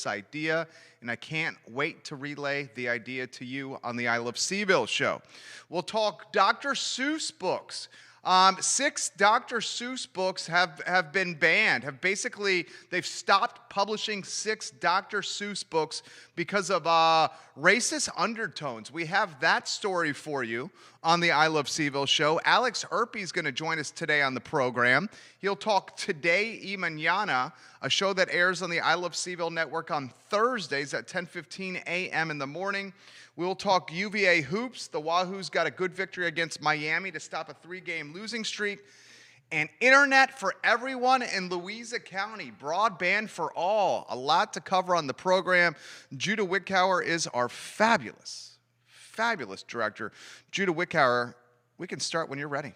idea, and I can't wait to relay the idea to you on the I Love Seville show. We'll talk Dr. Seuss books. 6 Dr. Seuss books have been banned. They've stopped publishing 6 Dr. Seuss books because of racist undertones. We have that story for you on the I Love Seville show. Alex Irpe is going to join us today on the program. He'll talk Today y Mañana, a show that airs on the I Love Seville network on Thursdays at 10:15 a.m. in the morning. We'll talk UVA hoops. The Wahoos got a good victory against Miami to stop a 3-game losing streak. And internet for everyone in Louisa County. Broadband for all. A lot to cover on the program. Judah Wickhauer is our fabulous director. Judah Wickhauer, we can start when you're ready.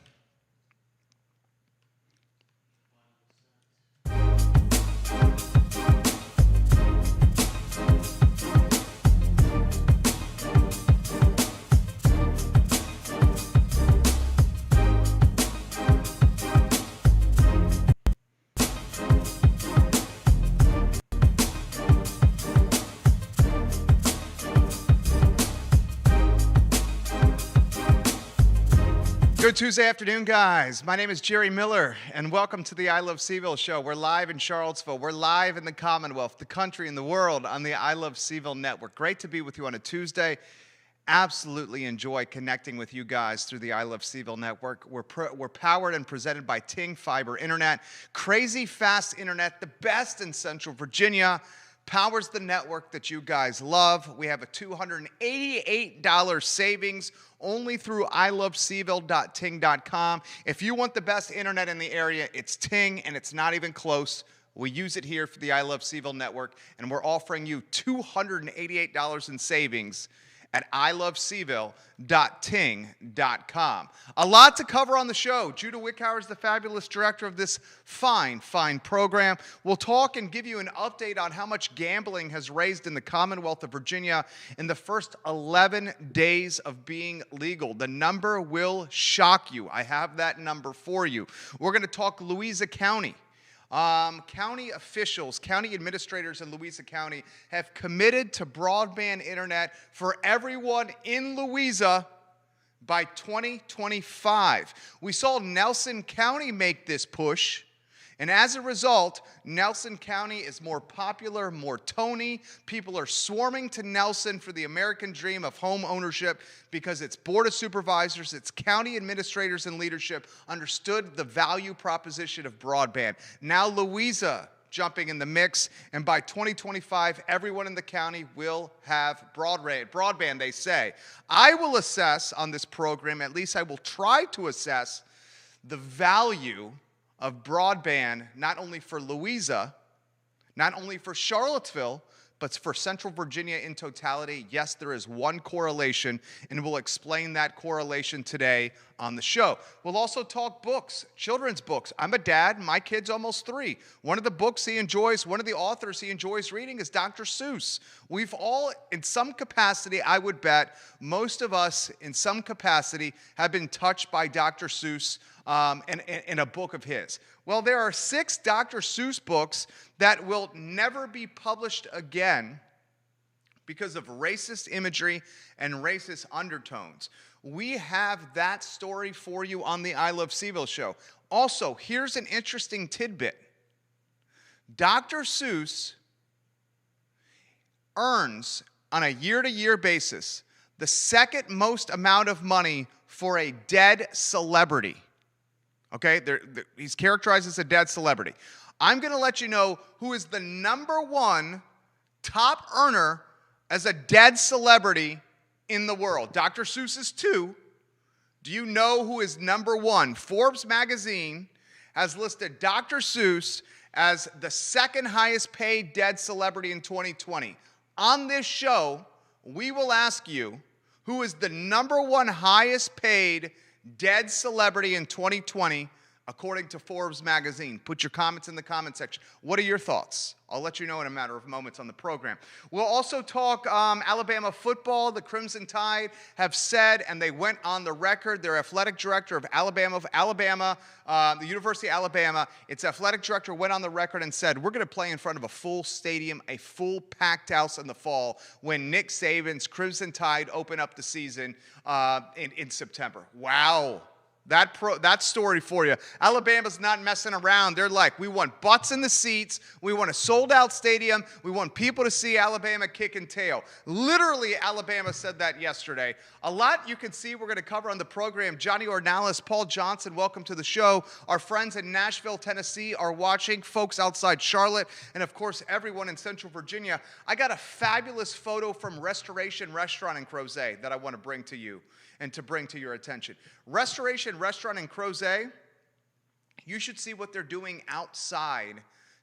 Good Tuesday afternoon, guys. My name is Jerry Miller, and welcome to the I Love Seville show. We're live in Charlottesville. We're live in the Commonwealth, the country, and the world on the I Love Seville network. Great to be with you on a Tuesday. Absolutely enjoy connecting with you guys through the I Love Seville network. We're powered and presented by Ting Fiber Internet. Crazy fast internet, the best in Central Virginia. Powers the network that you guys love. We have a $288 savings only through iloveseville.ting.com. If you want the best internet in the area, it's Ting, and it's not even close. We use it here for the I Love Seville network, and we're offering you $288 in savings at iloveseville.ting.com. A lot to cover on the show. Judah Wickhauer is the fabulous director of this fine program. We'll talk and give you an update on how much gambling has raised in the Commonwealth of Virginia in the first 11 days of being legal. The number will shock you. I have that number for you. We're going to talk Louisa County. County officials, county administrators in Louisa County have committed to broadband internet for everyone in Louisa by 2025. We saw Nelson County make this push, and as a result, Nelson County is more popular, more Tony. People are swarming to Nelson for the American dream of home ownership because its board of supervisors, its county administrators and leadership understood the value proposition of broadband. Now Louisa jumping in the mix, and by 2025, everyone in the county will have broadband, they say. I will assess on this program, at least I will try to assess the value of broadband, not only for Louisa, not only for Charlottesville, but for Central Virginia in totality. Yes, there is one correlation, and we'll explain that correlation today on the show. We'll also talk books, children's books. I'm a dad. My kid's almost 3. One of the books he enjoys, one of the authors he enjoys reading is Dr. Seuss. We've all, in some capacity, I would bet, most of us in some capacity have been touched by Dr. Seuss in a book of his. Well, there are 6 Dr. Seuss books that will never be published again because of racist imagery and racist undertones. We have that story for you on the I Love Seville show. Also, here's an interesting tidbit. Dr. Seuss earns, on a year-to-year basis, the second most amount of money for a dead celebrity. Okay, he's characterized as a dead celebrity. I'm going to let you know who is the number 1 top earner as a dead celebrity in the world. Dr. Seuss is 2. Do you know who is number 1? Forbes magazine has listed Dr. Seuss as the second highest paid dead celebrity in 2020. On this show, we will ask you who is the number 1 highest paid dead celebrity in 2020 according to Forbes magazine. Put your comments in the comment section. What are your thoughts? I'll let you know in a matter of moments on the program. We'll also talk Alabama football. The Crimson Tide have said, and they went on the record, their athletic director of Alabama, the University of Alabama, its athletic director went on the record and said, we're going to play in front of a full stadium, a full packed house in the fall when Nick Saban's Crimson Tide open up the season in September. Wow. That story for you. Alabama's not messing around. They're like, we want butts in the seats. We want a sold-out stadium. We want people to see Alabama kicking tail. Literally, Alabama said that yesterday. A lot you can see we're going to cover on the program. Johnny Ornalis, Paul Johnson, welcome to the show. Our friends in Nashville, Tennessee are watching. Folks outside Charlotte, and of course, everyone in Central Virginia. I got a fabulous photo from Restoration Restaurant in Crozet that I want to bring to you and to bring to your attention. Restoration Restaurant in Crozet, you should see what they're doing outside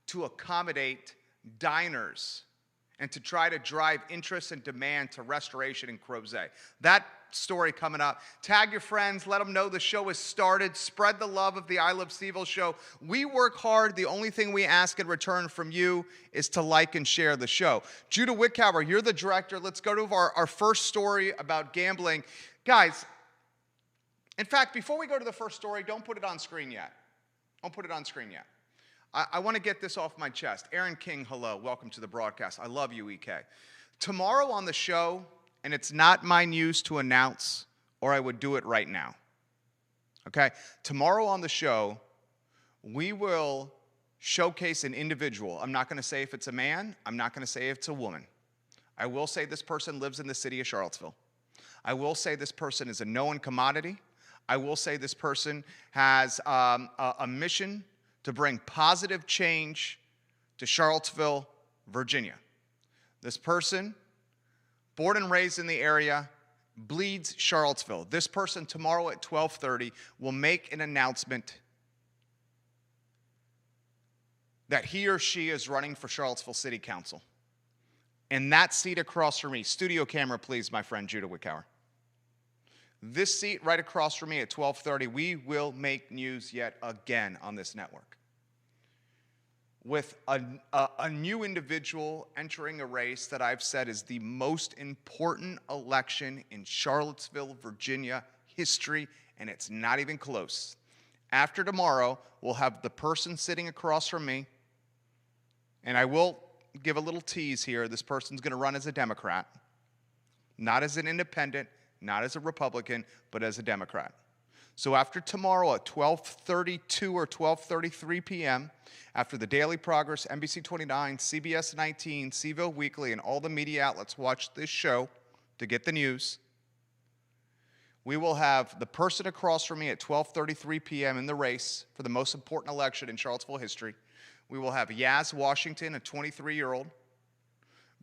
to accommodate diners and to try to drive interest and demand to Restoration in Crozet. That story coming up. Tag your friends. Let them know the show has started. Spread the love of the I Love Steve-O show. We work hard. The only thing we ask in return from you is to like and share the show. Judah Wickower, you're the director. Let's go to our first story about gambling. Guys, in fact, before we go to the first story, don't put it on screen yet. Don't put it on screen yet. I want to get this off my chest. Aaron King, hello. Welcome to the broadcast. I love you, EK. Tomorrow on the show, and it's not my news to announce, or I would do it right now. Okay? Tomorrow on the show, we will showcase an individual. I'm not going to say if it's a man. I'm not going to say if it's a woman. I will say this person lives in the city of Charlottesville. I will say this person is a known commodity. I will say this person has a mission to bring positive change to Charlottesville, Virginia. This person, born and raised in the area, bleeds Charlottesville. This person tomorrow at 12:30 will make an announcement that he or she is running for Charlottesville City Council. And that seat across from me, studio camera please, my friend Judah Wickower. This seat right across from me at 12:30, we will make news yet again on this network. With a new individual entering a race that I've said is the most important election in Charlottesville, Virginia history, and it's not even close. After tomorrow, we'll have the person sitting across from me, and I will give a little tease here. This person's going to run as a Democrat, not as an independent, not as a Republican, but as a Democrat. So after tomorrow at 12:32 or 12:33 p.m., after the Daily Progress, NBC 29, CBS 19, Seville Weekly, and all the media outlets watch this show to get the news, we will have the person across from me at 12:33 p.m. in the race for the most important election in Charlottesville history. We will have Yaz Washington, a 23-year-old,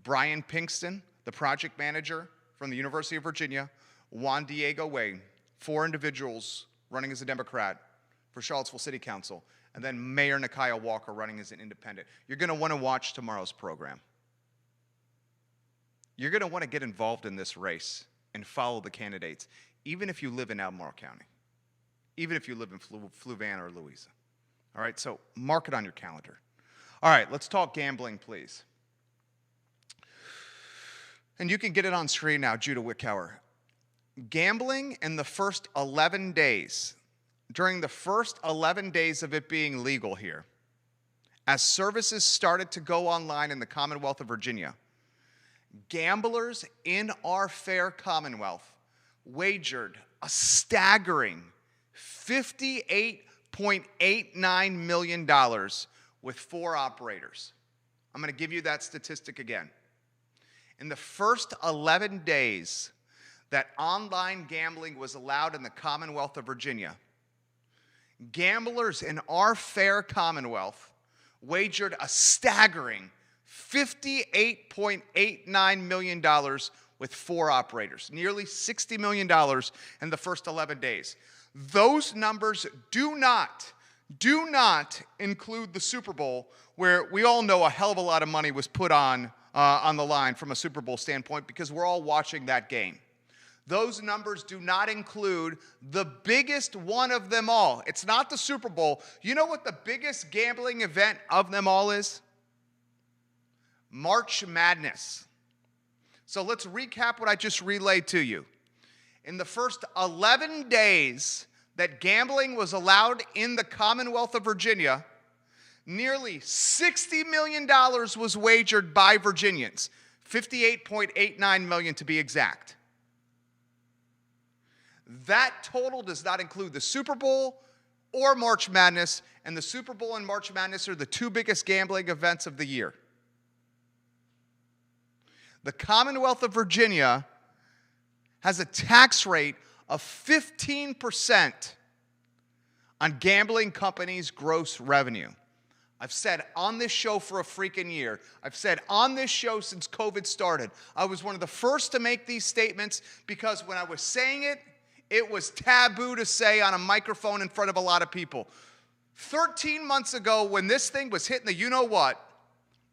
Brian Pinkston, the project manager from the University of Virginia, Juan Diego Wayne, 4 individuals running as a Democrat for Charlottesville City Council, and then Mayor Nakia Walker running as an independent. You're going to want to watch tomorrow's program. You're going to want to get involved in this race and follow the candidates, even if you live in Albemarle County, even if you live in Fluvanna or Louisa. All right, so mark it on your calendar. All right, let's talk gambling, please. And you can get it on screen now, Judah Wickower. Gambling in the first 11 days, during the first 11 days of it being legal here, as services started to go online in the Commonwealth of Virginia, gamblers in our fair Commonwealth wagered a staggering $58.89 million with 4 operators. I'm going to give you that statistic again. In the first 11 days that online gambling was allowed in the Commonwealth of Virginia, gamblers in our fair Commonwealth wagered a staggering $58.89 million with 4 operators, nearly $60 million in the first 11 days. Those numbers do not include the Super Bowl, where we all know a hell of a lot of money was put on the line from a Super Bowl standpoint because we're all watching that game. Those numbers do not include the biggest one of them all. It's not the Super Bowl. You know what the biggest gambling event of them all is? March Madness. So let's recap what I just relayed to you. In the first 11 days that gambling was allowed in the Commonwealth of Virginia, nearly $60 million was wagered by Virginians. $58.89 million to be exact. That total does not include the Super Bowl or March Madness, and the Super Bowl and March Madness are the two biggest gambling events of the year. The Commonwealth of Virginia has a tax rate of 15% on gambling companies' gross revenue. I've said on this show for a freaking year, I've said on this show since COVID started, I was one of the first to make these statements because when I was saying it, it was taboo to say on a microphone in front of a lot of people. 13 months ago, when this thing was hitting the you-know-what,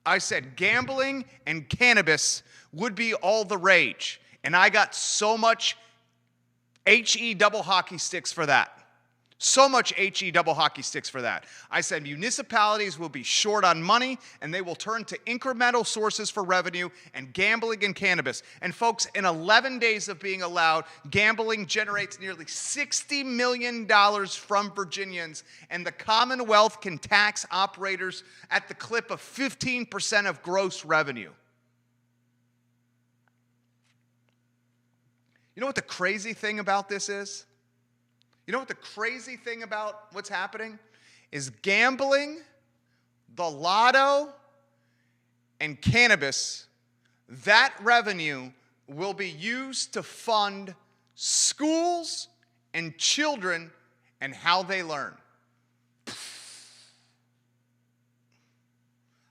I said gambling and cannabis would be all the rage. And I got so much HE double hockey sticks for that. So much HE double hockey sticks for that. I said municipalities will be short on money and they will turn to incremental sources for revenue and gambling and cannabis. And folks, in 11 days of being allowed, gambling generates nearly $60 million from Virginians, and the Commonwealth can tax operators at the clip of 15% of gross revenue. You know what the crazy thing about this is? You know what the crazy thing about what's happening is? Gambling, the lotto, and cannabis, that revenue will be used to fund schools and children and how they learn.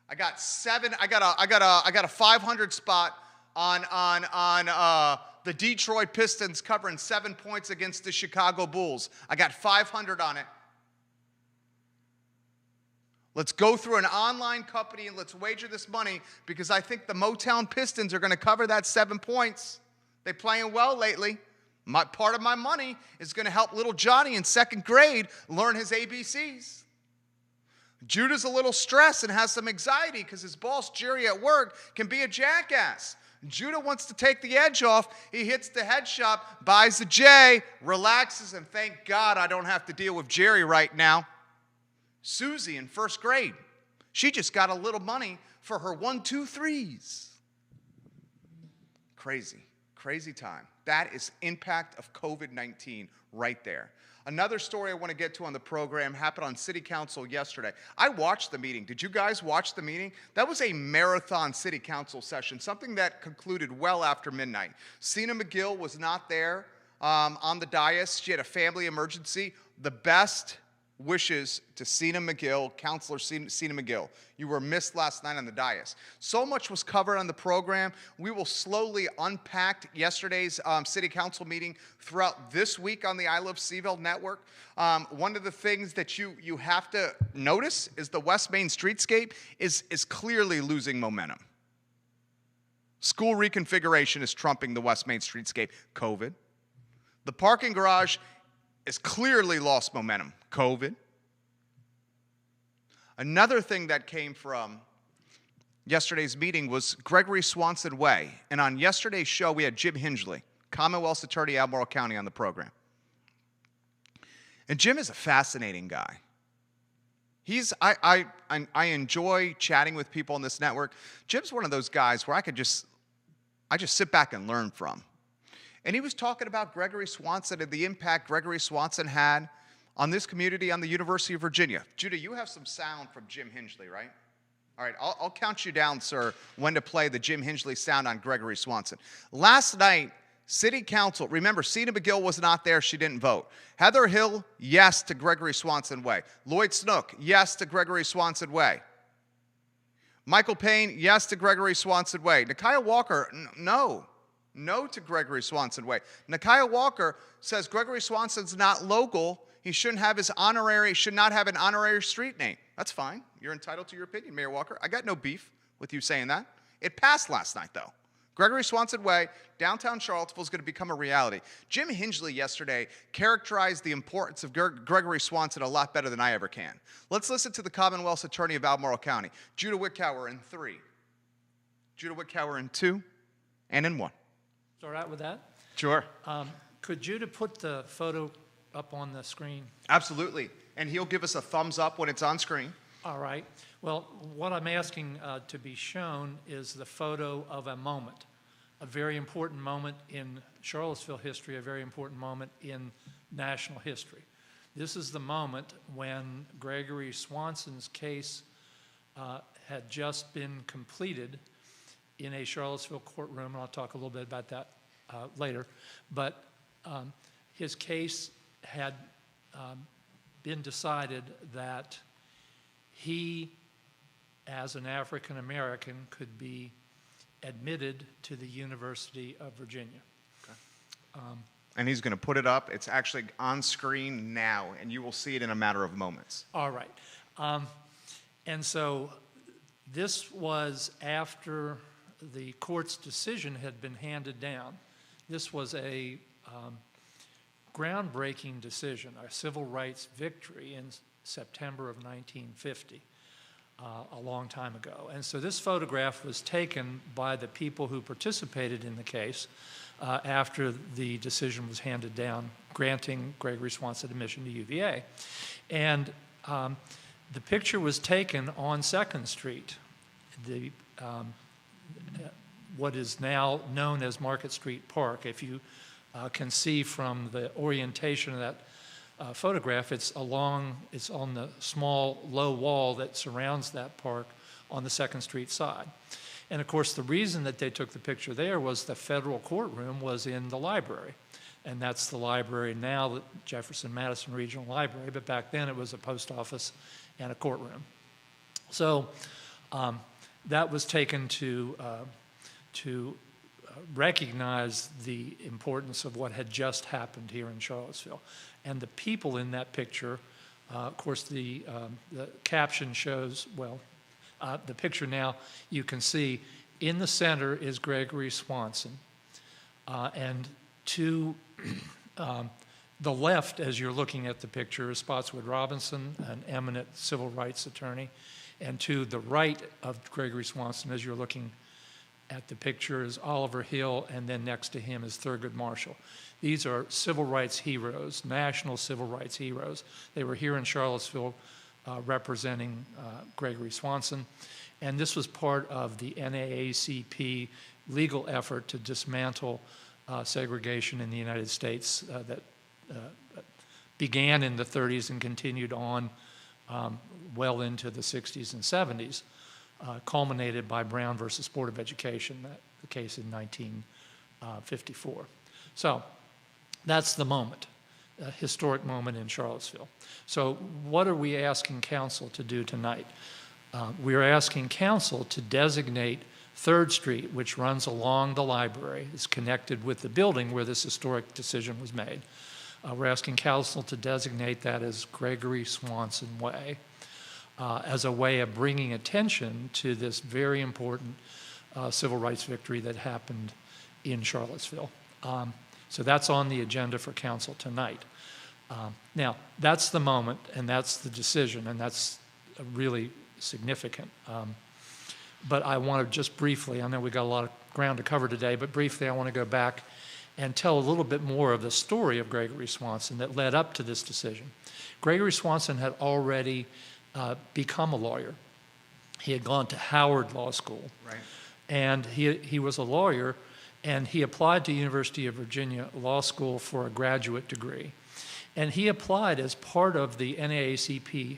I got a 500 spot on the Detroit Pistons covering 7 points against the Chicago Bulls. I got 500 on it. Let's go through an online company and let's wager this money because I think the Motown Pistons are going to cover that 7 points. They're playing well lately. Part of my money is going to help little Johnny in second grade learn his ABCs. Judah's a little stressed and has some anxiety because his boss, Jerry, at work can be a jackass. Judah wants to take the edge off. He hits the head shop, buys a J, relaxes, and thank God I don't have to deal with Jerry right now. Susie in first grade, she just got a little money for her 1, 2, 3s. Crazy, crazy time. That is impact of COVID-19 right there. Another story I want to get to on the program happened on City Council yesterday. I watched the meeting. Did you guys watch the meeting? That was a marathon City Council session, something that concluded well after midnight. Sena McGill was not there on the dais. She had a family emergency. The best wishes to Sena McGill, Councilor Sena McGill. You were missed last night on the dais. So much was covered on the program. We will slowly unpack yesterday's City Council meeting throughout this week on the I Love Seville network. One of the things that you have to notice is the West Main streetscape is clearly losing momentum. School reconfiguration is trumping the West Main streetscape. COVID. The parking garage is clearly lost momentum. COVID. Another thing that came from yesterday's meeting was Gregory Swanson Way. And on yesterday's show, we had Jim Hingley, Commonwealth's attorney, Albemarle County, on the program. And Jim is a fascinating guy. I enjoy chatting with people on this network. Jim's one of those guys where I just sit back and learn from. And he was talking about Gregory Swanson and the impact Gregory Swanson had on this community on the University of Virginia. Judah, you have some sound from Jim Hingley, right? All right, I'll count you down, sir, when to play the Jim Hingley sound on Gregory Swanson. Last night, City Council, remember, Sena McGill was not there. She didn't vote. Heather Hill, yes to Gregory Swanson Way. Lloyd Snook, yes to Gregory Swanson Way. Michael Payne, yes to Gregory Swanson Way. Nakia Walker, no. No to Gregory Swanson Way. Nakia Walker says Gregory Swanson's not local. He should not have an honorary street name. That's fine. You're entitled to your opinion, Mayor Walker. I got no beef with you saying that. It passed last night, though. Gregory Swanson Way, downtown Charlottesville, is going to become a reality. Jim Hingley yesterday characterized the importance of Gregory Swanson a lot better than I ever can. Let's listen to the Commonwealth's Attorney of Albemarle County, Judah Wickower, in 3, Judah Wickower in 2, and in 1. Start out with that? Sure. Could Judah put the photo up on the screen? Absolutely. And he'll give us a thumbs up when it's on screen. All right. Well, what I'm asking to be shown is the photo of a moment, a very important moment in Charlottesville history, a very important moment in national history. This is the moment when Gregory Swanson's case had just been completed in a Charlottesville courtroom, and I'll talk a little bit about that later. But his case had been decided that he, as an African American, could be admitted to the University of Virginia. Okay. And he's going to put it up. It's actually on screen now, and you will see it in a matter of moments. All right. And so this was after the court's decision had been handed down. This was a groundbreaking decision, a civil rights victory in September of 1950, a long time ago. And so this photograph was taken by the people who participated in the case after the decision was handed down, granting Gregory Swanson admission to UVA. And the picture was taken on 2nd Street, what is now known as Market Street Park. If you can see from the orientation of that photograph, it's on the small low wall that surrounds that park on the 2nd Street side. And of course, the reason that they took the picture there was the federal courtroom was in the library. And that's the library now, the Jefferson-Madison Regional Library, but back then it was a post office and a courtroom. So that was taken to recognize the importance of what had just happened here in Charlottesville. And the people in that picture, of course, the caption shows, well, the picture now you can see in the center is Gregory Swanson. And to the left, as you're looking at the picture, is Spotswood Robinson, an eminent civil rights attorney. And to the right of Gregory Swanson, as you're looking at the picture, is Oliver Hill, and then next to him is Thurgood Marshall. These are civil rights heroes, national civil rights heroes. They were here in Charlottesville representing Gregory Swanson, and this was part of the NAACP legal effort to dismantle segregation in the United States that began in the 30s and continued on well into the 60s and 70s. Culminated by Brown versus Board of Education, the case in 1954. So that's the moment, a historic moment in Charlottesville. So what are we asking council to do tonight? We're asking council to designate 3rd Street, which runs along the library, is connected with the building where this historic decision was made. We're asking council to designate that as Gregory Swanson Way. As a way of bringing attention to this very important civil rights victory that happened in Charlottesville. So that's on the agenda for council tonight. Now, that's the moment, and that's the decision, and that's really significant. But I want to just briefly, I know we've got a lot of ground to cover today, but briefly I want to go back and tell a little bit more of the story of Gregory Swanson that led up to this decision. Gregory Swanson had already become a lawyer. He had gone to Howard Law School. Right. And he was a lawyer, and he applied to University of Virginia Law School for a graduate degree. And he applied as part of the NAACP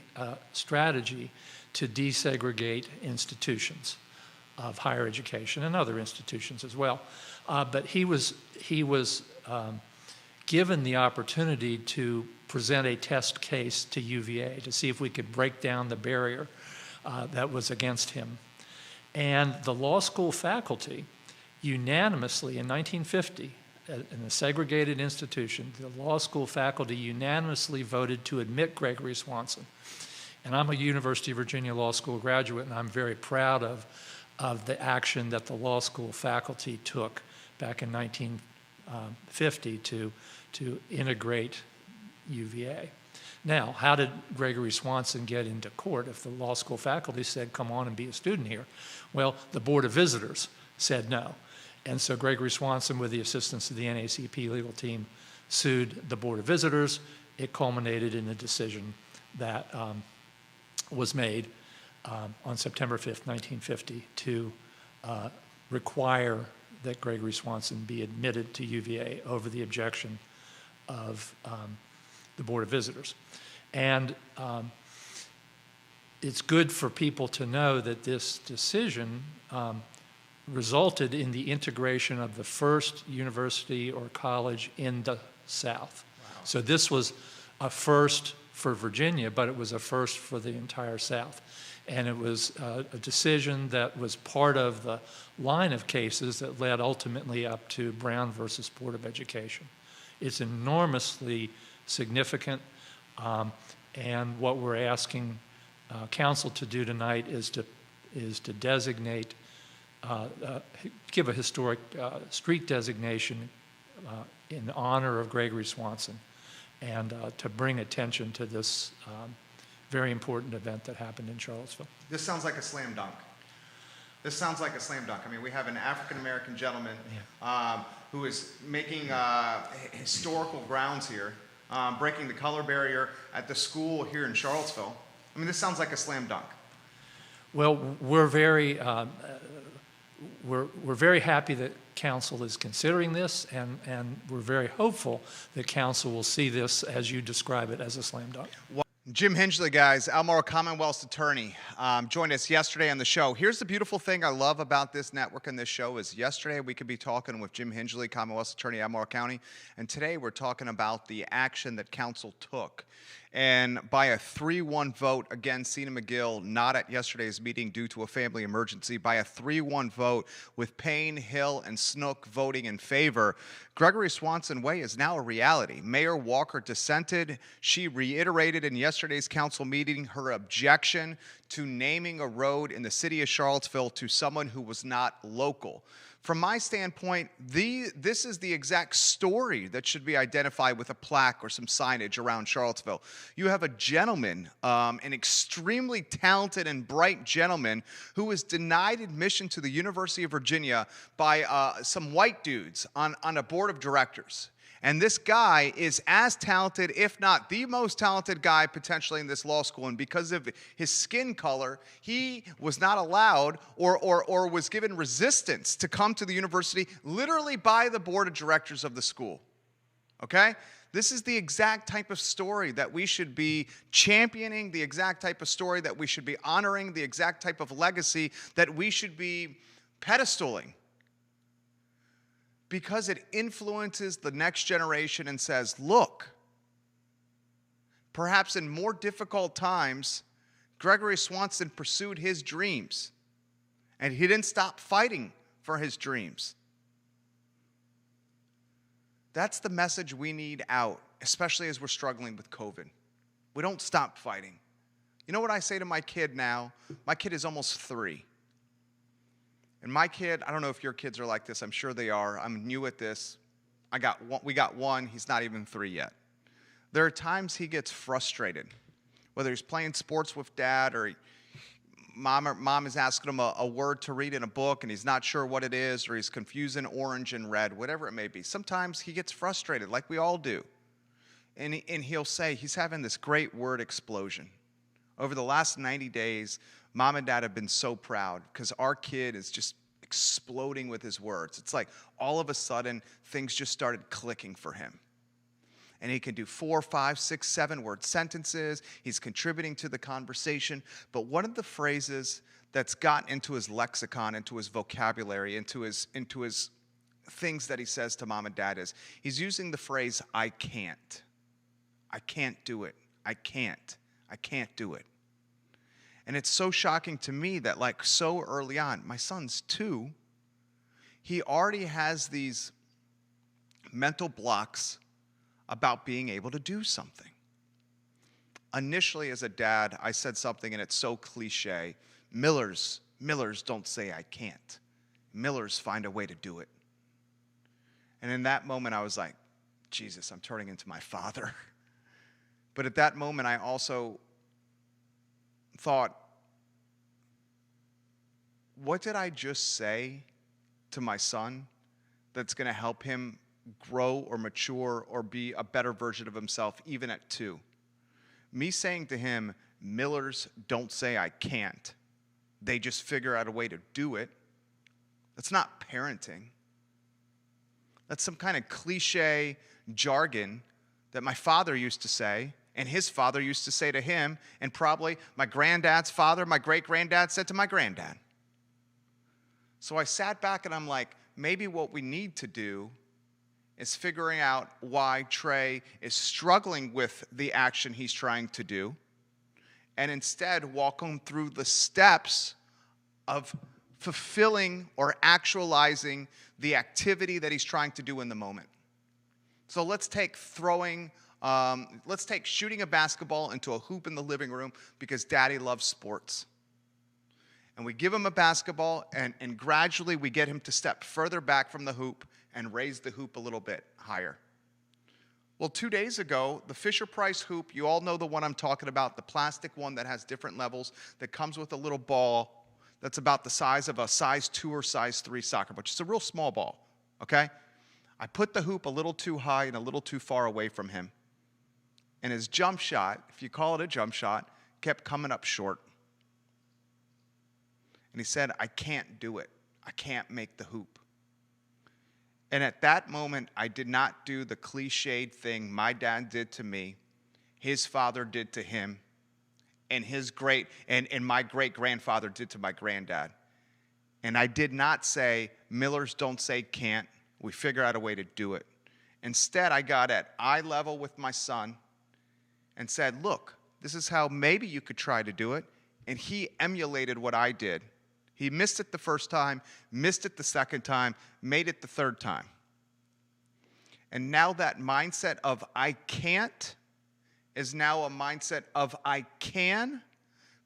strategy to desegregate institutions of higher education and other institutions as well. But he was given the opportunity to present a test case to UVA to see if we could break down the barrier that was against him. And the law school faculty unanimously in 1950, in a segregated institution, the law school faculty unanimously voted to admit Gregory Swanson. And I'm a University of Virginia Law School graduate, and I'm very proud of of the action that the law school faculty took back in 1950 to integrate UVA. Now, how did Gregory Swanson get into court if the law school faculty said, come on and be a student here? Well, the Board of Visitors said no. And so Gregory Swanson, with the assistance of the NACP legal team, sued the Board of Visitors. It culminated in a decision that was made on September 5th, 1950, to require that Gregory Swanson be admitted to UVA over the objection of the Board of Visitors. And it's good for people to know that this decision resulted in the integration of the first university or college in the South. Wow. So this was a first for Virginia, but it was a first for the entire South. And it was a decision that was part of the line of cases that led ultimately up to Brown versus Board of Education. It's enormously significant, and what we're asking council to do tonight is to designate, give a historic street designation in honor of Gregory Swanson, and to bring attention to this very important event that happened in Charlottesville. This sounds like a slam dunk. This sounds like a slam dunk. I mean, we have an African-American gentleman who is making historical grounds here, breaking the color barrier at the school here in Charlottesville. I mean, this sounds like a slam dunk. Well, we're very happy that council is considering this, and we're very hopeful that council will see this, as you describe it, as a slam dunk. Jim Hingley, guys, Albemarle Commonwealth's attorney, joined us yesterday on the show. Here's the beautiful thing I love about this network and this show is yesterday we could be talking with Jim Hingley, Commonwealth's attorney, Albemarle County, and today we're talking about the action that council took. And by a 3-1 vote, again, Sena McGill not at yesterday's meeting due to a family emergency, by a 3-1 vote with Payne, Hill, and Snook voting in favor, Gregory Swanson Way is now a reality. Mayor Walker dissented. She reiterated in yesterday's council meeting her objection to naming a road in the city of Charlottesville to someone who was not local. From my standpoint, this is the exact story that should be identified with a plaque or some signage around Charlottesville. You have a gentleman, an extremely talented and bright gentleman, who was denied admission to the University of Virginia by some white dudes on a board of directors. And this guy is as talented, if not the most talented guy potentially in this law school. And because of his skin color, he was not allowed or was given resistance to come to the university literally by the board of directors of the school. Okay? This is the exact type of story that we should be championing, the exact type of story that we should be honoring, the exact type of legacy that we should be pedestaling. Because it influences the next generation and says, look, perhaps in more difficult times, Gregory Swanson pursued his dreams, and he didn't stop fighting for his dreams. That's the message we need out, especially as we're struggling with COVID. We don't stop fighting. You know what I say to my kid now? My kid is almost 3. And my kid, I don't know if your kids are like this. I'm sure they are. I'm new at this. We got one. He's not even 3 yet. There are times he gets frustrated, whether he's playing sports with dad or mom is asking him a word to read in a book and he's not sure what it is, or he's confusing orange and red, whatever it may be. Sometimes he gets frustrated, like we all do. And he'll say, he's having this great word explosion. Over the last 90 days, Mom and Dad have been so proud because our kid is just exploding with his words. It's like all of a sudden things just started clicking for him. And he can do 4, 5, 6, 7 word sentences. He's contributing to the conversation. But one of the phrases that's gotten into his lexicon, into his vocabulary, into his things that he says to Mom and Dad is he's using the phrase, I can't. I can't do it. I can't do it. And it's so shocking to me that like so early on, my son's 2, he already has these mental blocks about being able to do something. Initially as a dad, I said something and it's so cliche, Miller's Millers don't say I can't. Millers find a way to do it. And in that moment, I was like, Jesus, I'm turning into my father. But at that moment, I also thought, what did I just say to my son that's going to help him grow or mature or be a better version of himself even at 2? Me saying to him, Millers don't say I can't. They just figure out a way to do it. That's not parenting. That's some kind of cliche jargon that my father used to say, and his father used to say to him, and probably my granddad's father, my great-granddad said to my granddad. So I sat back and I'm like, maybe what we need to do is figuring out why Trey is struggling with the action he's trying to do, and instead walk him through the steps of fulfilling or actualizing the activity that he's trying to do in the moment. So let's take shooting a basketball into a hoop in the living room because Daddy loves sports. And we give him a basketball, and gradually we get him to step further back from the hoop and raise the hoop a little bit higher. Well, 2 days ago, the Fisher-Price hoop, you all know the one I'm talking about, the plastic one that has different levels, that comes with a little ball that's about the size of a size 2 or size 3 soccer ball. It's a real small ball, okay? I put the hoop a little too high and a little too far away from him. And his jump shot, if you call it a jump shot, kept coming up short. And he said, I can't do it. I can't make the hoop. And at that moment, I did not do the cliched thing my dad did to me, his father did to him, and my great-grandfather did to my granddad. And I did not say, Millers don't say can't. We figure out a way to do it. Instead, I got at eye level with my son and said, look, this is how maybe you could try to do it. And he emulated what I did. He missed it the first time, missed it the second time, made it the third time. And now that mindset of I can't is now a mindset of I can,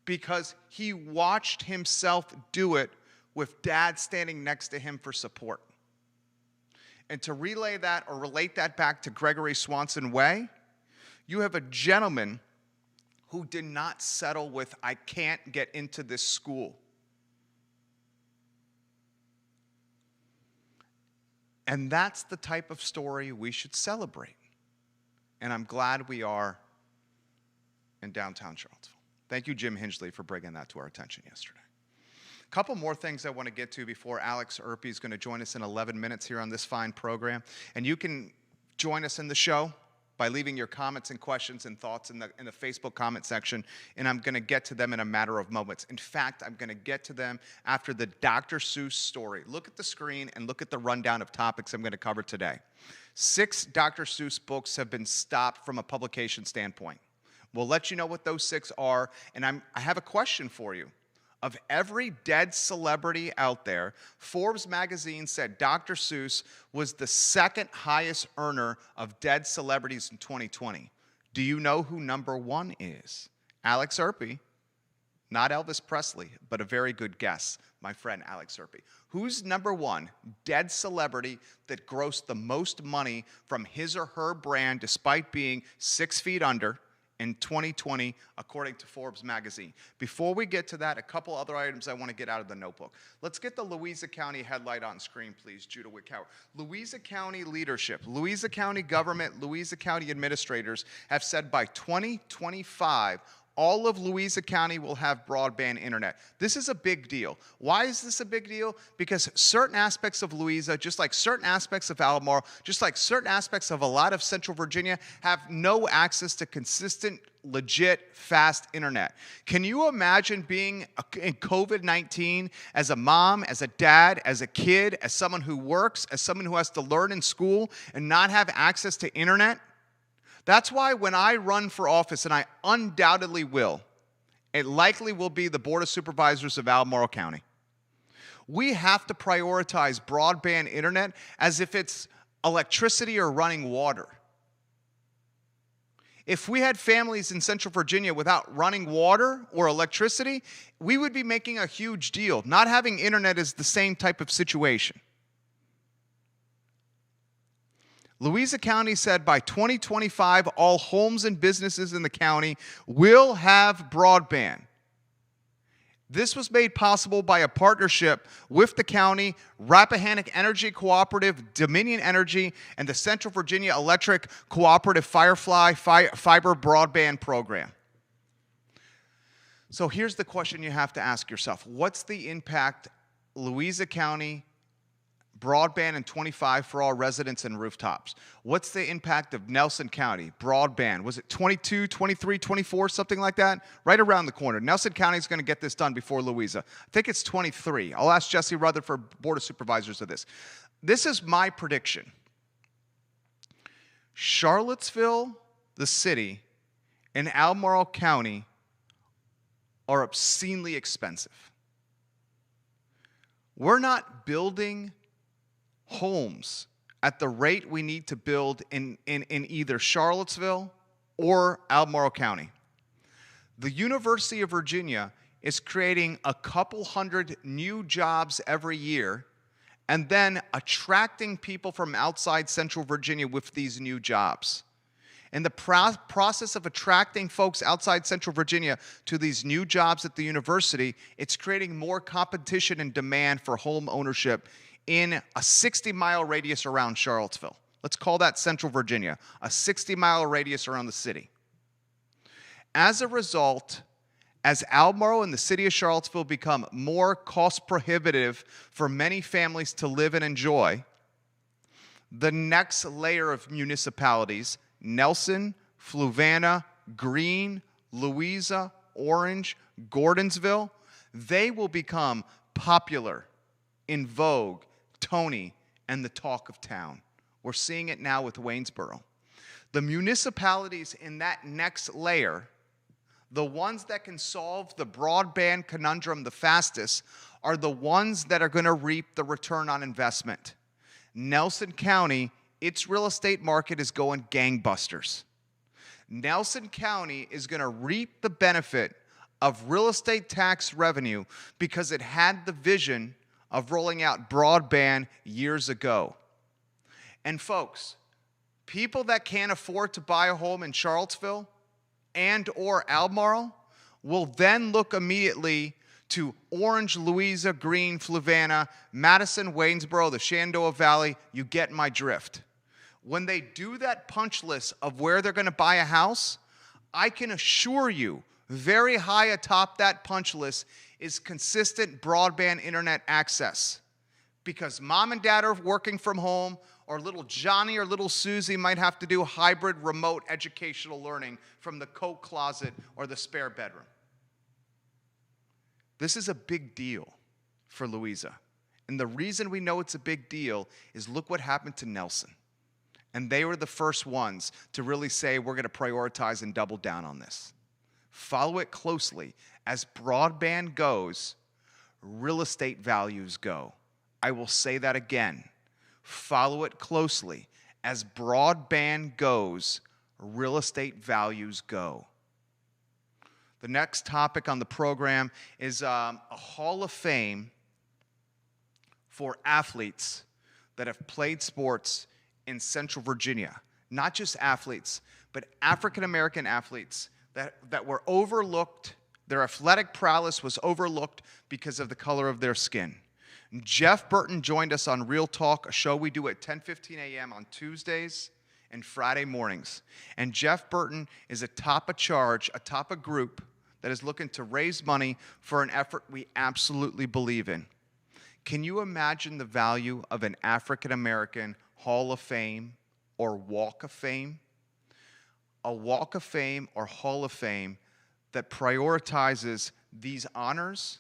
because he watched himself do it with Dad standing next to him for support. And to relay that or relate that back to Gregory Swanson Way, you have a gentleman who did not settle with I can't get into this school. And that's the type of story we should celebrate. And I'm glad we are in downtown Charlottesville. Thank you, Jim Hingley, for bringing that to our attention yesterday. A couple more things I want to get to before Alex Irpe is going to join us in 11 minutes here on this fine program. And you can join us in the show by leaving your comments and questions and thoughts in the Facebook comment section, and I'm going to get to them in a matter of moments. In fact, I'm going to get to them after the Dr. Seuss story. Look at the screen and look at the rundown of topics I'm going to cover today. 6 Dr. Seuss books have been stopped from a publication standpoint. We'll let you know what those 6 are, and I have a question for you. Of every dead celebrity out there, Forbes magazine said Dr. Seuss was the second highest earner of dead celebrities in 2020. Do you know who number 1 is? Alex Irpe. Not Elvis Presley, but a very good guess, my friend Alex Irpe. Who's number 1 dead celebrity that grossed the most money from his or her brand despite being 6 feet under in 2020, according to Forbes magazine? Before we get to that, a couple other items I want to get out of the notebook. Let's get the Louisa County headlight on screen, please, Judah Wickhauer. Louisa County leadership, Louisa County government, Louisa County administrators have said by 2025, all of Louisa County will have broadband internet. This is a big deal. Why is this a big deal? Because certain aspects of Louisa, just like certain aspects of Albemarle, just like certain aspects of a lot of Central Virginia, have no access to consistent, legit, fast internet. Can you imagine being in COVID-19 as a mom, as a dad, as a kid, as someone who works, as someone who has to learn in school and not have access to internet? That's why when I run for office, and I undoubtedly will, it likely will be the Board of Supervisors of Albemarle County. We have to prioritize broadband internet as if it's electricity or running water. If we had families in Central Virginia without running water or electricity, we would be making a huge deal. Not having internet is the same type of situation. Louisa County said by 2025, all homes and businesses in the county will have broadband. This was made possible by a partnership with the county, Rappahannock Energy Cooperative, Dominion Energy, and the Central Virginia Electric Cooperative Firefly Fiber Broadband Program. So here's the question you have to ask yourself. What's the impact Louisa County broadband in 25 for all residents and rooftops? What's the impact of Nelson County broadband? Was it 22, 23, 24, something like that? Right around the corner. Nelson County is going to get this done before Louisa. I think it's 23. I'll ask Jesse Rutherford, Board of Supervisors, of this. This is my prediction. Charlottesville, the city, and Albemarle County are obscenely expensive. We're not building homes at the rate we need to build in either Charlottesville or Albemarle County. The University of Virginia is creating a couple hundred new jobs every year and then attracting people from outside Central Virginia with these new jobs. In the process of attracting folks outside Central Virginia to these new jobs at the university, it's creating more competition and demand for home ownership in a 60-mile radius around Charlottesville. Let's call that Central Virginia, a 60-mile radius around the city. As a result, as Albemarle and the city of Charlottesville become more cost prohibitive for many families to live and enjoy, the next layer of municipalities, Nelson, Fluvanna, Greene, Louisa, Orange, Gordonsville, they will become popular, in vogue, Tony, and the talk of town. We're seeing it now with Waynesboro. The municipalities in that next layer, the ones that can solve the broadband conundrum the fastest, are the ones that are going to reap the return on investment. Nelson County, its real estate market is going gangbusters. Nelson County is going to reap the benefit of real estate tax revenue because it had the vision of rolling out broadband years ago. And folks, people that can't afford to buy a home in Charlottesville and or Albemarle will then look immediately to Orange, Louisa, Greene, Fluvanna, Madison, Waynesboro, the Shenandoah Valley. You get my drift. When they do that punch list of where they're going to buy a house, I can assure you, very high atop that punch list is consistent broadband internet access. Because mom and dad are working from home, or little Johnny or little Susie might have to do hybrid remote educational learning from the coat closet or the spare bedroom. This is a big deal for Louisa. And the reason we know it's a big deal is look what happened to Nelson. And they were the first ones to really say, we're going to prioritize and double down on this. Follow it closely. As broadband goes, real estate values go. I will say that again. Follow it closely. As broadband goes, real estate values go. The next topic on the program is a Hall of Fame for athletes that have played sports in Central Virginia. Not just athletes, but African-American athletes that were overlooked. Their athletic prowess was overlooked because of the color of their skin. Jeff Burton joined us on Real Talk, a show we do at 10:15 a.m. on Tuesdays and Friday mornings. And Jeff Burton is atop a charge, atop a group that is looking to raise money for an effort we absolutely believe in. Can you imagine the value of an African-American Hall of Fame or Walk of Fame? A Walk of Fame or Hall of Fame that prioritizes these honors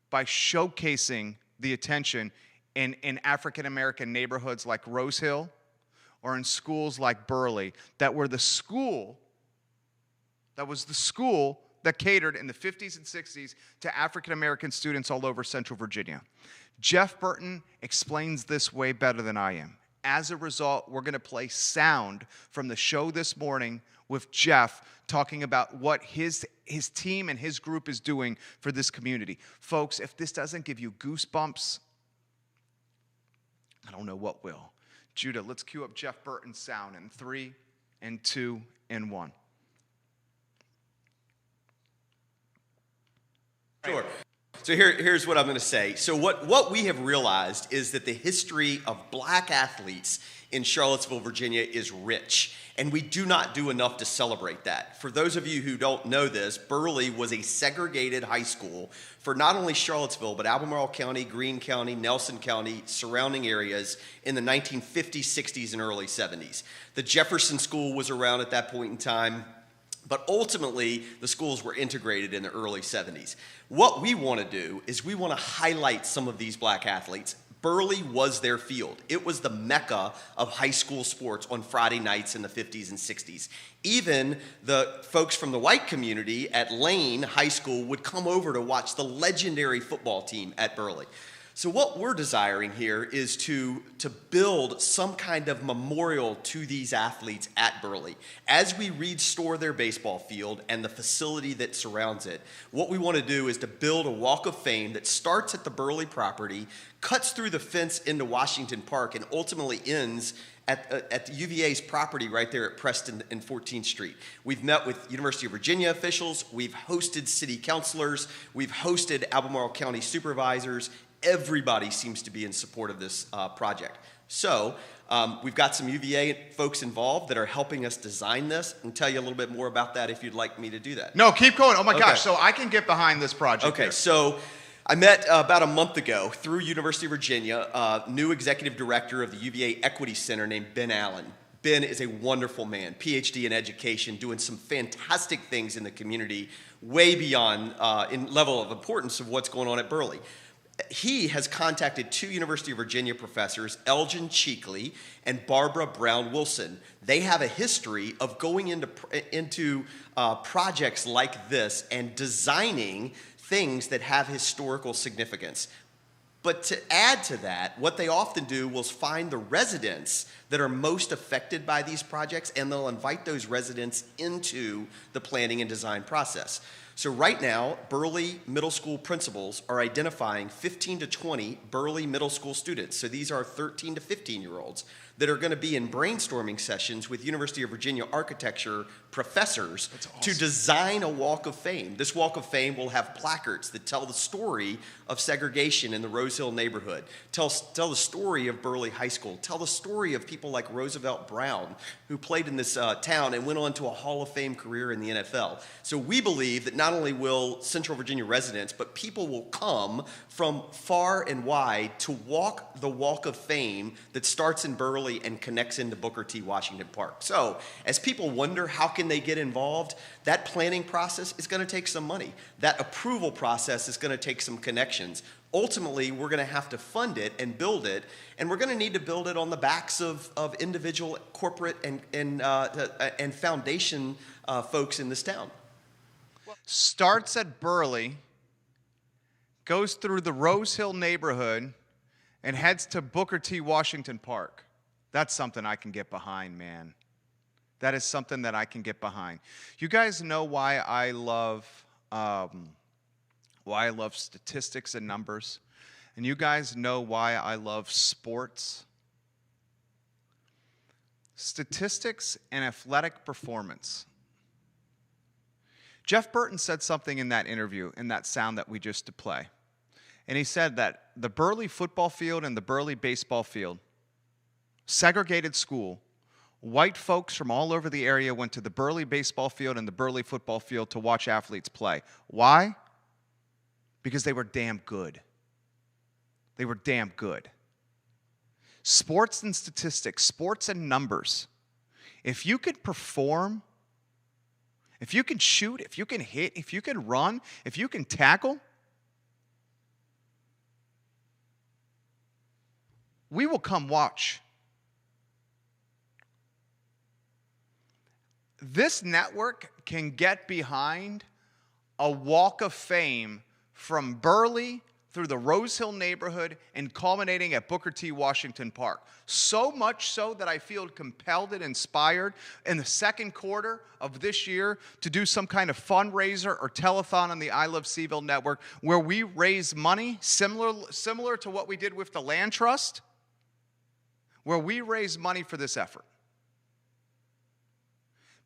by showcasing the attention in African-American neighborhoods like Rose Hill or in schools like Burley that was the school that catered in the 50s and 60s to African-American students all over Central Virginia. Jeff Burton explains this way better than I am. as a result, we're going to play sound from the show this morning with Jeff talking about what his team and his group is doing for this community. Folks, if this doesn't give you goosebumps, I don't know what will. Judah, let's cue up Jeff Burton's sound in 3 and 2 and 1. Sure. So here's what I'm going to say. So what we have realized is that the history of black athletes in Charlottesville, Virginia is rich, and we do not do enough to celebrate that. For those of you who don't know this, Burley was a segregated high school for not only Charlottesville, but Albemarle County, Greene County, Nelson County, surrounding areas in the 1950s, 60s, and early 70s. The Jefferson School was around at that point in time. But ultimately, the schools were integrated in the early 70s. What we want to do is we want to highlight some of these black athletes. Burley was their field. It was the mecca of high school sports on Friday nights in the 50s and 60s. Even the folks from the white community at Lane High School would come over to watch the legendary football team at Burley. So what we're desiring here is to build some kind of memorial to these athletes at Burley. As we restore their baseball field and the facility that surrounds it, what we want to do is to build a walk of fame that starts at the Burley property, cuts through the fence into Washington Park, and ultimately ends at the UVA's property right there at Preston and 14th Street. We've met with University of Virginia officials, we've hosted city councilors, we've hosted Albemarle County supervisors. Everybody seems to be in support of this project. So we've got some UVA folks involved that are helping us design this. I can tell you a little bit more about that if you'd like me to do that. No, keep going. Oh my gosh, so I can get behind this project. Okay, here. So I met about a month ago through University of Virginia, new executive director of the UVA Equity Center named Ben Allen. Ben is a wonderful man, PhD in education, doing some fantastic things in the community, way beyond in level of importance of what's going on at Burley. He has contacted 2 University of Virginia professors, Elgin Cheekley and Barbara Brown Wilson. They have a history of going into projects like this and designing things that have historical significance. But to add to that, what they often do is find the residents that are most affected by these projects, and they'll invite those residents into the planning and design process. So right now, Burley Middle School principals are identifying 15 to 20 Burley Middle School students. So these are 13 to 15-year-olds that are going to be in brainstorming sessions with University of Virginia architecture professors to design a Walk of Fame. This Walk of Fame will have placards that tell the story of segregation in the Rose Hill neighborhood, tell the story of Burley High School, tell the story of people like Roosevelt Brown, who played in this town and went on to a Hall of Fame career in the NFL. So we believe that not only will Central Virginia residents, but people will come from far and wide to walk the Walk of Fame that starts in Burley and connects into Booker T. Washington Park. So as people wonder how can they get involved, that planning process is going to take some money. That approval process is going to take some connections. Ultimately, we're going to have to fund it and build it, and we're going to need to build it on the backs of individual corporate and foundation folks in this town. Starts at Burley, goes through the Rose Hill neighborhood, and heads to Booker T. Washington Park. That's something I can get behind, man. That is something that I can get behind. You guys know why I love statistics and numbers, and you guys know why I love sports. Statistics and athletic performance. Jeff Burton said something in that interview, in that sound that we just did play. And he said that the Burley football field and the Burley baseball field, segregated school, white folks from all over the area went to the Burley baseball field and the Burley football field to watch athletes play. Why? Because they were damn good. They were damn good. Sports and statistics, sports and numbers. If you could perform, if you can shoot, if you can hit, if you can run, if you can tackle, we will come watch. This network can get behind a Walk of Fame from Burley through the Rose Hill neighborhood and culminating at Booker T. Washington Park. So much so that I feel compelled and inspired in the second quarter of this year to do some kind of fundraiser or telethon on the I Love Seville network where we raise money similar to what we did with the Land Trust, where we raise money for this effort.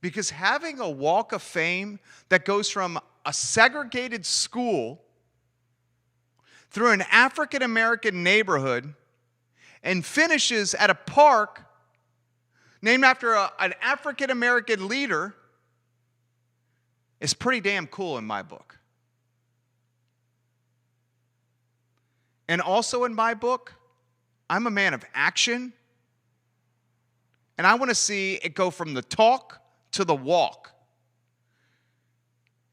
Because having a walk of fame that goes from a segregated school through an African-American neighborhood and finishes at a park named after an African-American leader is pretty damn cool in my book. And also in my book, I'm a man of action, and I want to see it go from the talk to the walk.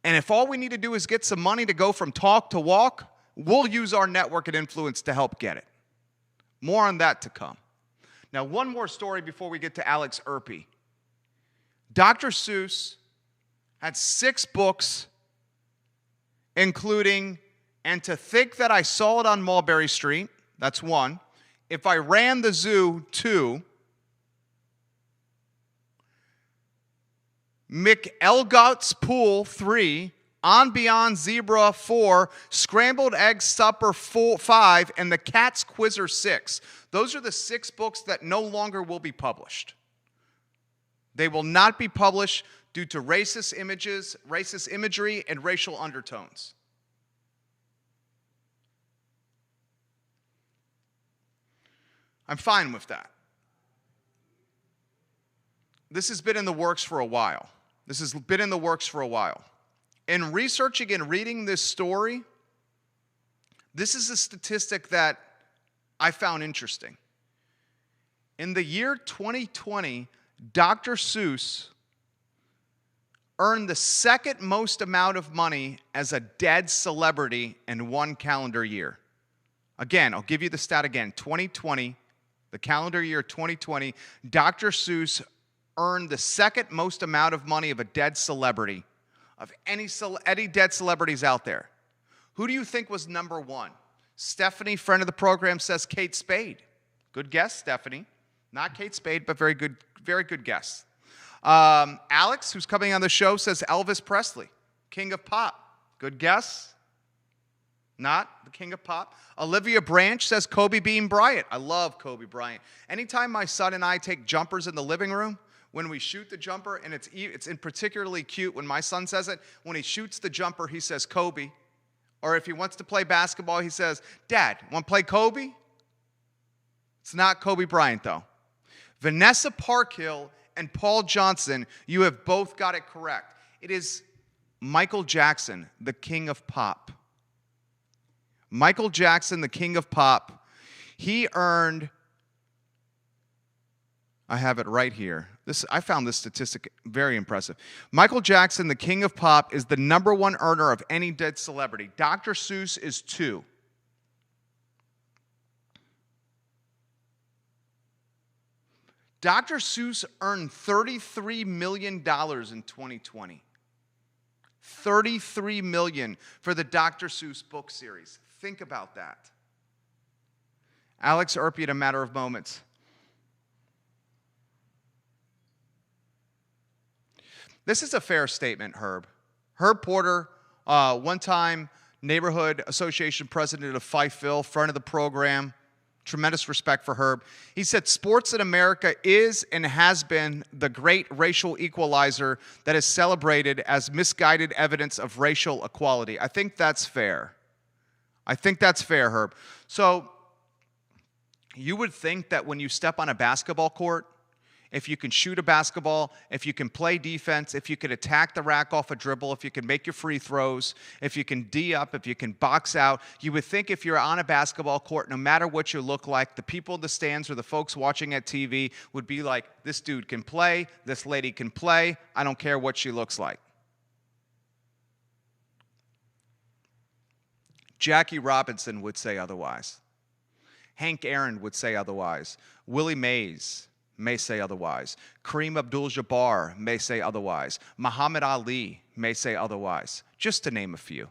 And if all we need to do is get some money to go from talk to walk, we'll use our network and influence to help get it. More on that to come. Now, one more story before we get to Alex Irpe. Dr. Seuss had 6 books, including And to Think That I Saw It on Mulberry Street, that's 1. If I Ran the Zoo, 2. McElgott's Pool, 3. On Beyond Zebra, 4, Scrambled Egg Supper, 5, and The Cat's Quizzer, 6. Those are the 6 books that no longer will be published. They will not be published due to racist images, racist imagery, and racial undertones. I'm fine with that. This has been in the works for a while. In researching and reading this story, this is a statistic that I found interesting. In the year 2020, Dr. Seuss earned the second most amount of money as a dead celebrity in one calendar year. Again, I'll give you the stat again. 2020, the calendar year 2020, Dr. Seuss earned the second most amount of money of a dead celebrity of any dead celebrities out there. Who do you think was number 1? Stephanie, friend of the program, says Kate Spade. Good guess, Stephanie. Not Kate Spade, but very good guess. Alex, who's coming on the show, says Elvis Presley, King of Pop. Good guess. Not the King of Pop. Olivia Branch says Kobe Bean Bryant. I love Kobe Bryant. Anytime my son and I take jumpers in the living room, when we shoot the jumper, and it's in particularly cute when my son says it, when he shoots the jumper, he says Kobe. Or if he wants to play basketball, he says, Dad, want to play Kobe? It's not Kobe Bryant, though. Vanessa Parkhill and Paul Johnson, you have both got it correct. It is Michael Jackson, the King of Pop. Michael Jackson, the King of Pop. He earned, I have it right here. I found this statistic very impressive. Michael Jackson, the King of Pop, is the number 1 earner of any dead celebrity. Dr. Seuss is 2. Dr. Seuss earned $33 million in 2020. $33 million for the Dr. Seuss book series. Think about that. Alex Irpe in a matter of moments. This is a fair statement, Herb. Herb Porter, one-time neighborhood association president of Fifeville, friend of the program. Tremendous respect for Herb. He said, sports in America is and has been the great racial equalizer that is celebrated as misguided evidence of racial equality. I think that's fair. Herb. So you would think that when you step on a basketball court, if you can shoot a basketball, if you can play defense, if you can attack the rack off a dribble, if you can make your free throws, if you can D up, if you can box out, you would think if you're on a basketball court, no matter what you look like, the people in the stands or the folks watching at TV would be like, this dude can play, this lady can play, I don't care what she looks like. Jackie Robinson would say otherwise. Hank Aaron would say otherwise. Willie Mays may say otherwise. Kareem Abdul-Jabbar may say otherwise. Muhammad Ali may say otherwise, just to name a few.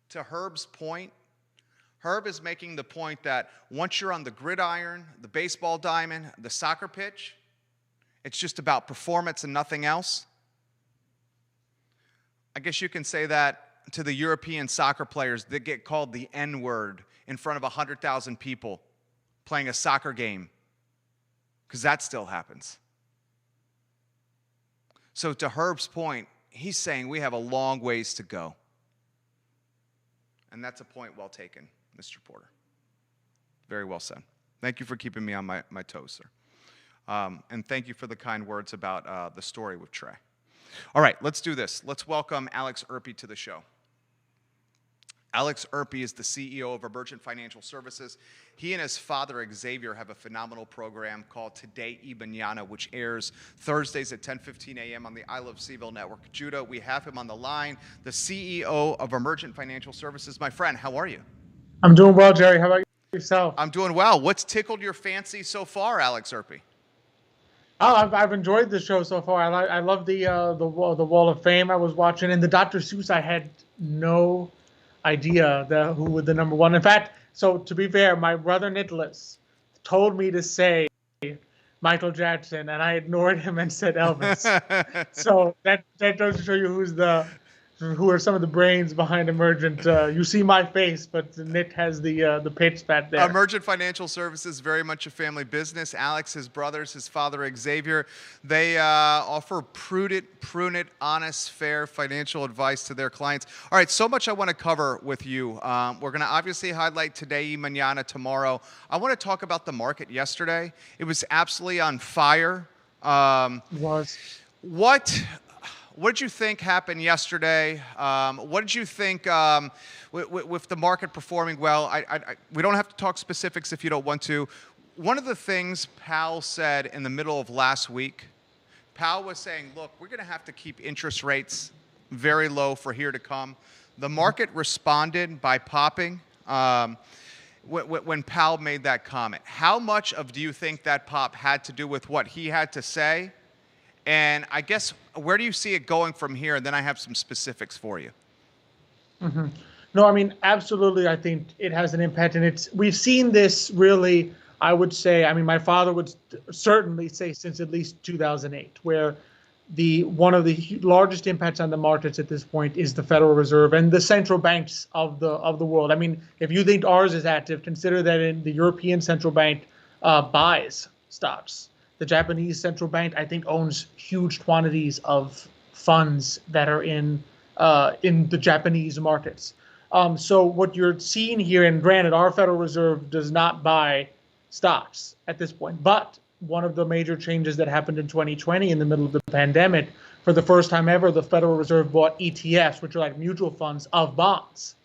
to Herb's point, Herb is making the point that once you're on the gridiron, the baseball diamond, the soccer pitch, it's just about performance and nothing else. I guess you can say that to the European soccer players that get called the N-word in front of 100,000 people playing a soccer game, because that still happens. So to Herb's point, he's saying we have a long ways to go. And that's a point well taken, Mr. Porter. Very well said. Thank you for keeping me on my toes, sir. And thank you for the kind words about the story with Trey. All right, let's do this. Let's welcome Alex Irpe to the show. Alex Irpe is the CEO of Emergent Financial Services. He and his father, Xavier, have a phenomenal program called Today y Mañana, which airs Thursdays at 10:15 a.m. on the I Love Seville Network. Judah, we have him on the line, the CEO of Emergent Financial Services. My friend, how are you? I'm doing well, Jerry. How about yourself? I'm doing well. What's tickled your fancy so far, Alex Irpe? Oh, I've enjoyed the show so far. I love the Wall of Fame I was watching, and the Dr. Seuss. I had no idea who was the number one. In fact, so to be fair, my brother Nicholas told me to say Michael Jackson, and I ignored him and said Elvis. So that goes to show you who are some of the brains behind Emergent. You see my face, but Nick has the pitch back there. Emergent Financial Services, very much a family business. Alex, his brothers, his father, Xavier, they offer prudent, honest, fair financial advice to their clients. All right, so much I want to cover with you. We're going to obviously highlight Today y Mañana tomorrow. I want to talk about the market yesterday. It was absolutely on fire. It was. What did you think happened yesterday? What did you think with the market performing well? We don't have to talk specifics if you don't want to. One of the things Powell said in the middle of last week, Powell was saying, look, we're going to have to keep interest rates very low for here to come. The market responded by popping when Powell made that comment. How much do you think that pop had to do with what he had to say? And I guess, where do you see it going from here? And then I have some specifics for you. Mm-hmm. No, I mean, absolutely. I think it has an impact. And we've seen this really, I would say, I mean, my father would certainly say since at least 2008, where one of the largest impacts on the markets at this point is the Federal Reserve and the central banks of the world. I mean, if you think ours is active, consider that the European Central Bank buys stocks. The Japanese central bank, I think, owns huge quantities of funds that are in the Japanese markets. So what you're seeing here, and granted, our Federal Reserve does not buy stocks at this point, but one of the major changes that happened in 2020 in the middle of the pandemic, for the first time ever, the Federal Reserve bought ETFs, which are like mutual funds of bonds.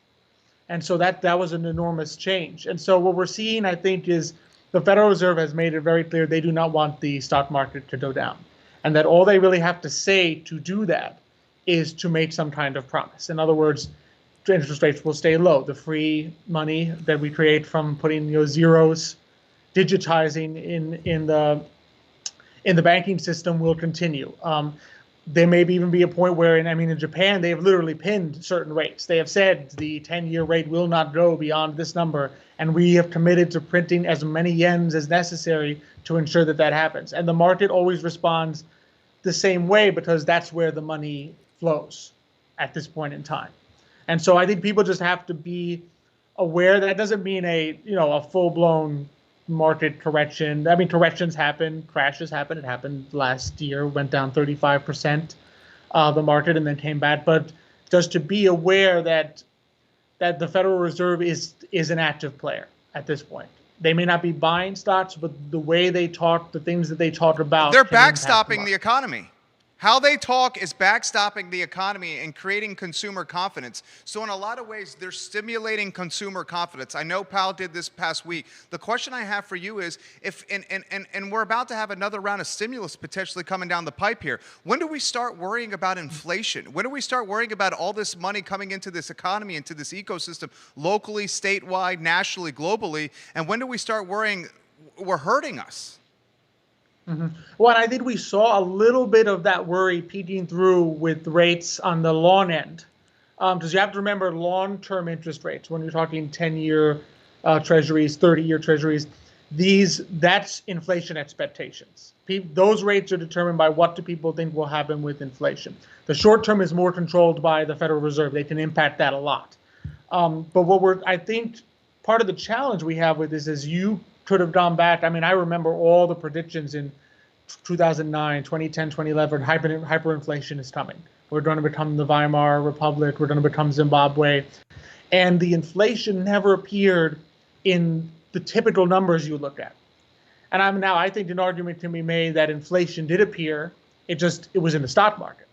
And so that was an enormous change. And so what we're seeing, I think, is the Federal Reserve has made it very clear they do not want the stock market to go down, and that all they really have to say to do that is to make some kind of promise. In other words, interest rates will stay low. The free money that we create from putting zeros, digitizing in the banking system will continue. There may even be a point where, in Japan, they have literally pinned certain rates. They have said the 10-year rate will not go beyond this number, and we have committed to printing as many yens as necessary to ensure that happens. And the market always responds the same way because that's where the money flows at this point in time. And so I think people just have to be aware that doesn't mean a full-blown market correction. I mean, corrections happen, crashes happen. It happened last year, went down 35%, the market, and then came back. But just to be aware that the Federal Reserve is an active player at this point. They may not be buying stocks, but the way they talk, the things that they talk about, they're backstopping the economy. How they talk is backstopping the economy and creating consumer confidence. So in a lot of ways, they're stimulating consumer confidence. I know Powell did this past week. The question I have for you is, and we're about to have another round of stimulus potentially coming down the pipe here. When do we start worrying about inflation? When do we start worrying about all this money coming into this economy, into this ecosystem, locally, statewide, nationally, globally? And when do we start worrying we're hurting us? Mm-hmm. Well, I think we saw a little bit of that worry peeking through with rates on the long end Because you have to remember long-term interest rates when you're talking 10-year treasuries, 30-year treasuries. That's inflation expectations. Those rates are determined by what do people think will happen with inflation. The short term is more controlled by the Federal Reserve. They can impact that a lot. But I think part of the challenge we have with this is you could have gone back. I mean, I remember all the predictions in 2009, 2010, 2011, hyperinflation is coming. We're going to become the Weimar Republic. We're going to become Zimbabwe. And the inflation never appeared in the typical numbers you look at. And I think an argument can be made that inflation did appear. It was in the stock market.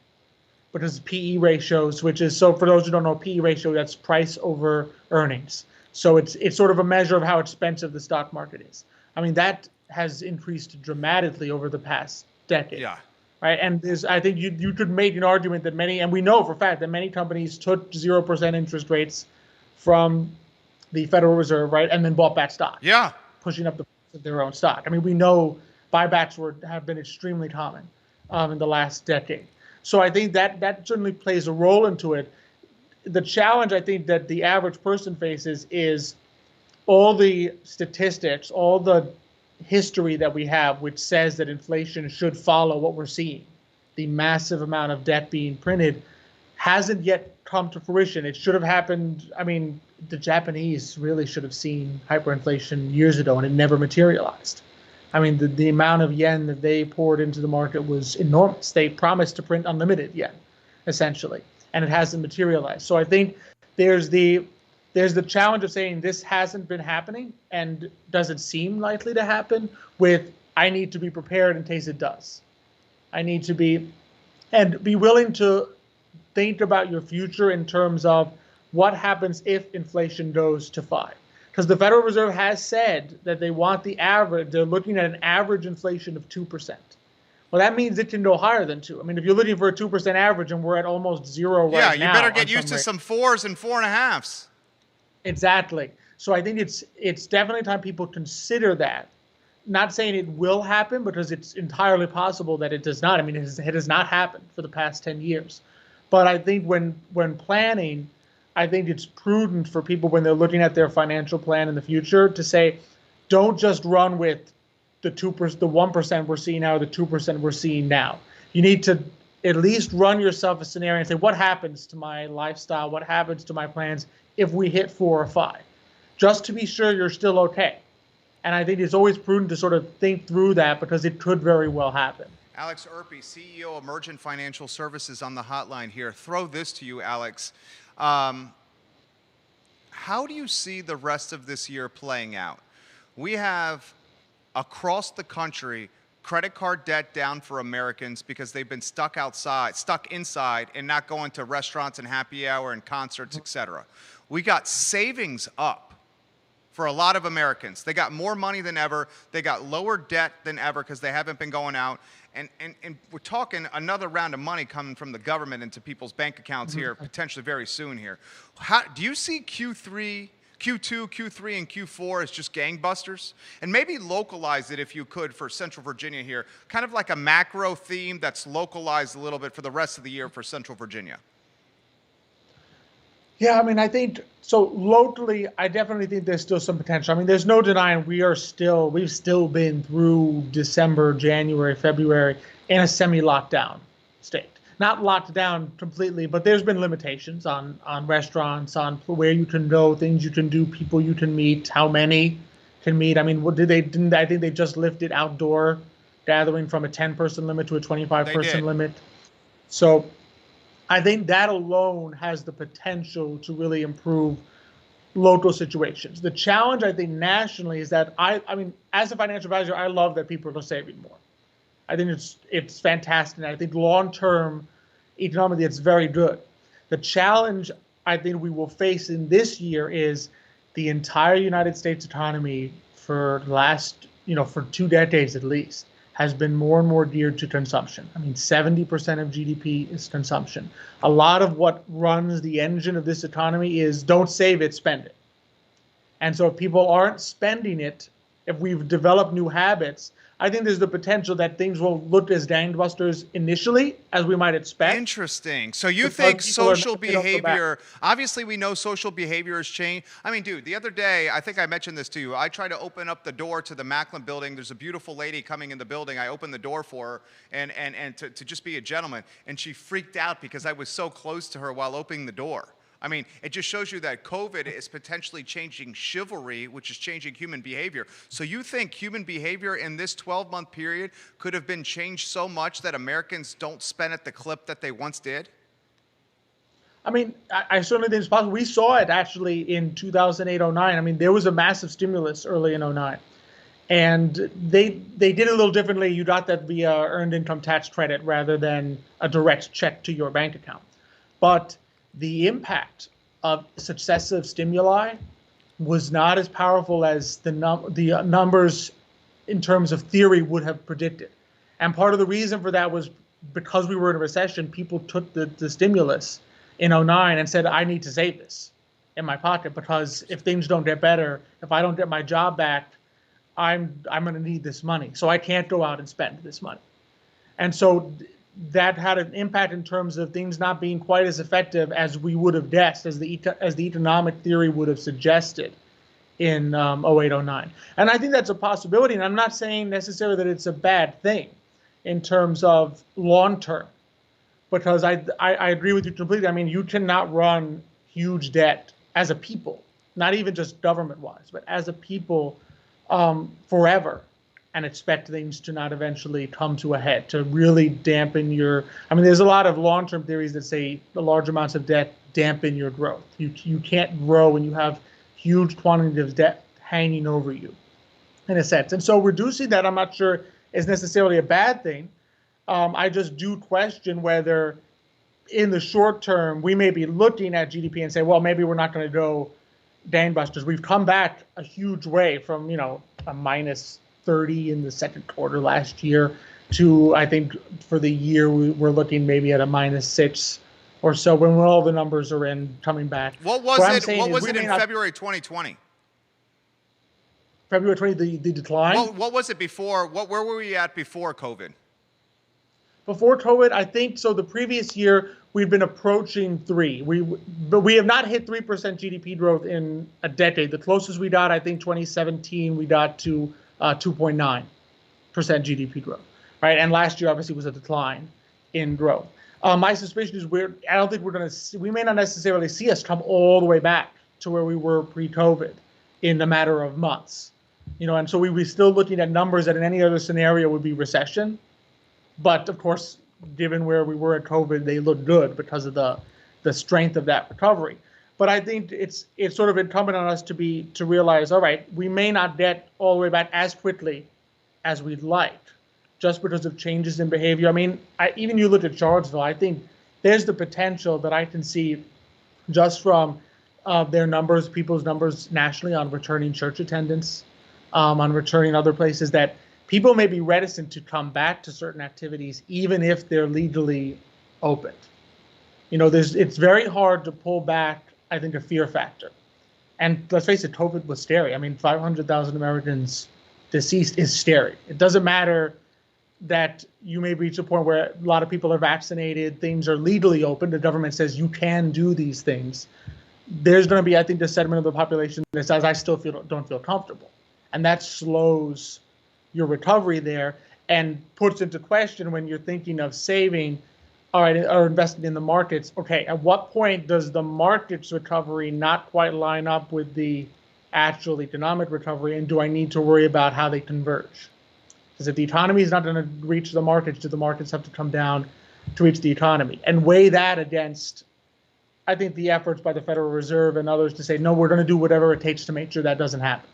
Because PE ratios, so for those who don't know, PE ratio, that's price over earnings. So it's sort of a measure of how expensive the stock market is. I mean, that has increased dramatically over the past decade. Yeah. Right. And I think you could make an argument that and we know for a fact that many companies took 0% interest rates from the Federal Reserve, right, and then bought back stock. Yeah. Pushing up the price of their own stock. I mean, we know buybacks have been extremely common in the last decade. So I think that certainly plays a role into it. The challenge I think that the average person faces is all the statistics, all the history that we have, which says that inflation should follow what we're seeing. The massive amount of debt being printed hasn't yet come to fruition. It should have happened. I mean, the Japanese really should have seen hyperinflation years ago, and it never materialized. I mean, the amount of yen that they poured into the market was enormous. They promised to print unlimited yen, essentially, and it hasn't materialized. So I think there's the challenge of saying this hasn't been happening, and does it seem likely to happen? I need to be prepared in case it does. I need to be willing to think about your future in terms of what happens if inflation goes to 5. Because the Federal Reserve has said that they want they're looking at an average inflation of 2%. Well, that means it can go higher than 2. I mean, if you're looking for a 2% average and we're at almost 0 right now. Yeah, you better get used to some 4s and 4.5s. Exactly. So I think it's definitely time people consider that. Not saying it will happen, because it's entirely possible that it does not. I mean, it has not happened for the past 10 years. But I think when planning, I think it's prudent for people when they're looking at their financial plan in the future to say, don't just run with the 1% we're seeing now, or the 2% we're seeing now. You need to at least run yourself a scenario and say, what happens to my lifestyle? What happens to my plans if we hit 4 or 5? Just to be sure you're still okay. And I think it's always prudent to sort of think through that, because it could very well happen. Alex Irpe, CEO of Emergent Financial Services, on the hotline here. Throw this to you, Alex. How do you see the rest of this year playing out? We have, across the country, credit card debt down for Americans because they've been stuck inside and not going to restaurants and happy hour and concerts, etc. We got savings up for a lot of Americans. They got more money than ever. They got lower debt than ever because they haven't been going out. And we're talking another round of money coming from the government into people's bank accounts here, potentially very soon here. Do you see Q2, Q3, and Q4 as just gangbusters? And maybe localize it, if you could, for Central Virginia here, kind of like a macro theme that's localized a little bit for the rest of the year for Central Virginia. Yeah, I mean, I think, so locally, I definitely think there's still some potential. I mean, there's no denying we've still been through December, January, February in a semi-lockdown state. Not locked down completely, but there's been limitations on restaurants, on where you can go, things you can do, people you can meet, how many can meet. I mean, I think they just lifted outdoor gathering from a 10-person limit to a 25-person limit. So I think that alone has the potential to really improve local situations. The challenge, I think, nationally is that I mean, as a financial advisor, I love that people are saving more. I think it's fantastic. I think long-term economically, it's very good. The challenge I think we will face in this year is the entire United States economy for the last, for 2 decades at least, has been more and more geared to consumption. I mean, 70% of GDP is consumption. A lot of what runs the engine of this economy is don't save it, spend it. And so if people aren't spending it, if we've developed new habits, I think there's the potential that things won't look as gangbusters initially as we might expect. Interesting. So you because think people are social not gonna go back. behavior, obviously we know social behavior has changed. I mean, dude, the other day, I think I mentioned this to you. I tried to open up the door to the Macklin building. There's a beautiful lady coming in the building. I opened the door for her and to just be a gentleman. And she freaked out because I was so close to her while opening the door. I mean, it just shows you that COVID is potentially changing chivalry, which is changing human behavior. So you think human behavior in this 12-month period could have been changed so much that Americans don't spend at the clip that they once did? I mean, I certainly think it's possible. We saw it actually in 2008-09. I mean, there was a massive stimulus early in 09. And they did it a little differently. You got that via earned income tax credit rather than a direct check to your bank account. But the impact of successive stimuli was not as powerful as the numbers in terms of theory would have predicted. And part of the reason for that was because we were in a recession, people took the stimulus in 09 and said, I need to save this in my pocket because if things don't get better, if I don't get my job back, I'm going to need this money. So I can't go out and spend this money. And so that had an impact in terms of things not being quite as effective as we would have guessed, as the economic theory would have suggested in 08-09. And I think that's a possibility. And I'm not saying necessarily that it's a bad thing in terms of long term, because I agree with you completely. I mean, you cannot run huge debt as a people, not even just government-wise, but as a people forever, and expect things to not eventually come to a head, to really dampen your, I mean, there's a lot of long-term theories that say the large amounts of debt dampen your growth. You can't grow when you have huge quantities of debt hanging over you, in a sense. And so reducing that, I'm not sure is necessarily a bad thing. I just do question whether in the short term, we may be looking at GDP and say, well, maybe we're not going to go gangbusters. We've come back a huge way from, a minus 30 in the second quarter last year to, I think for the year, we're looking maybe at a minus 6 or so when all the numbers are in coming back. What was it in February 2020? February 20, the decline? What was it before? Where were we at before COVID? Before COVID, I think so. The previous year, we've been approaching 3. But we have not hit 3% GDP growth in a decade. The closest we got, I think, 2017, we got to 2.9% GDP growth, right? And last year, obviously, was a decline in growth. My suspicion is I don't think we may not necessarily see us come all the way back to where we were pre-COVID in a matter of months, and so we're still looking at numbers that in any other scenario would be recession. But of course, given where we were at COVID, they look good because of the strength of that recovery. But I think it's sort of incumbent on us to realize, all right, we may not get all the way back as quickly as we'd like, just because of changes in behavior. I mean, even you look at Charlottesville, I think there's the potential that I can see just from their numbers, people's numbers nationally on returning church attendance, on returning other places, that people may be reticent to come back to certain activities, even if they're legally opened. It's very hard to pull back, I think, a fear factor. And let's face it, COVID was scary. I mean, 500,000 Americans deceased is scary. It doesn't matter that you may reach a point where a lot of people are vaccinated, things are legally open, the government says you can do these things. There's going to be, I think, the segment of the population that says, I still don't feel comfortable. And that slows your recovery there and puts into question when you're thinking of saving, all right, or investing in the markets. Okay, at what point does the markets recovery not quite line up with the actual economic recovery, and do I need to worry about how they converge? Because if the economy is not going to reach the markets, do the markets have to come down to reach the economy? And weigh that against, I think, the efforts by the Federal Reserve and others to say, no, we're going to do whatever it takes to make sure that doesn't happen.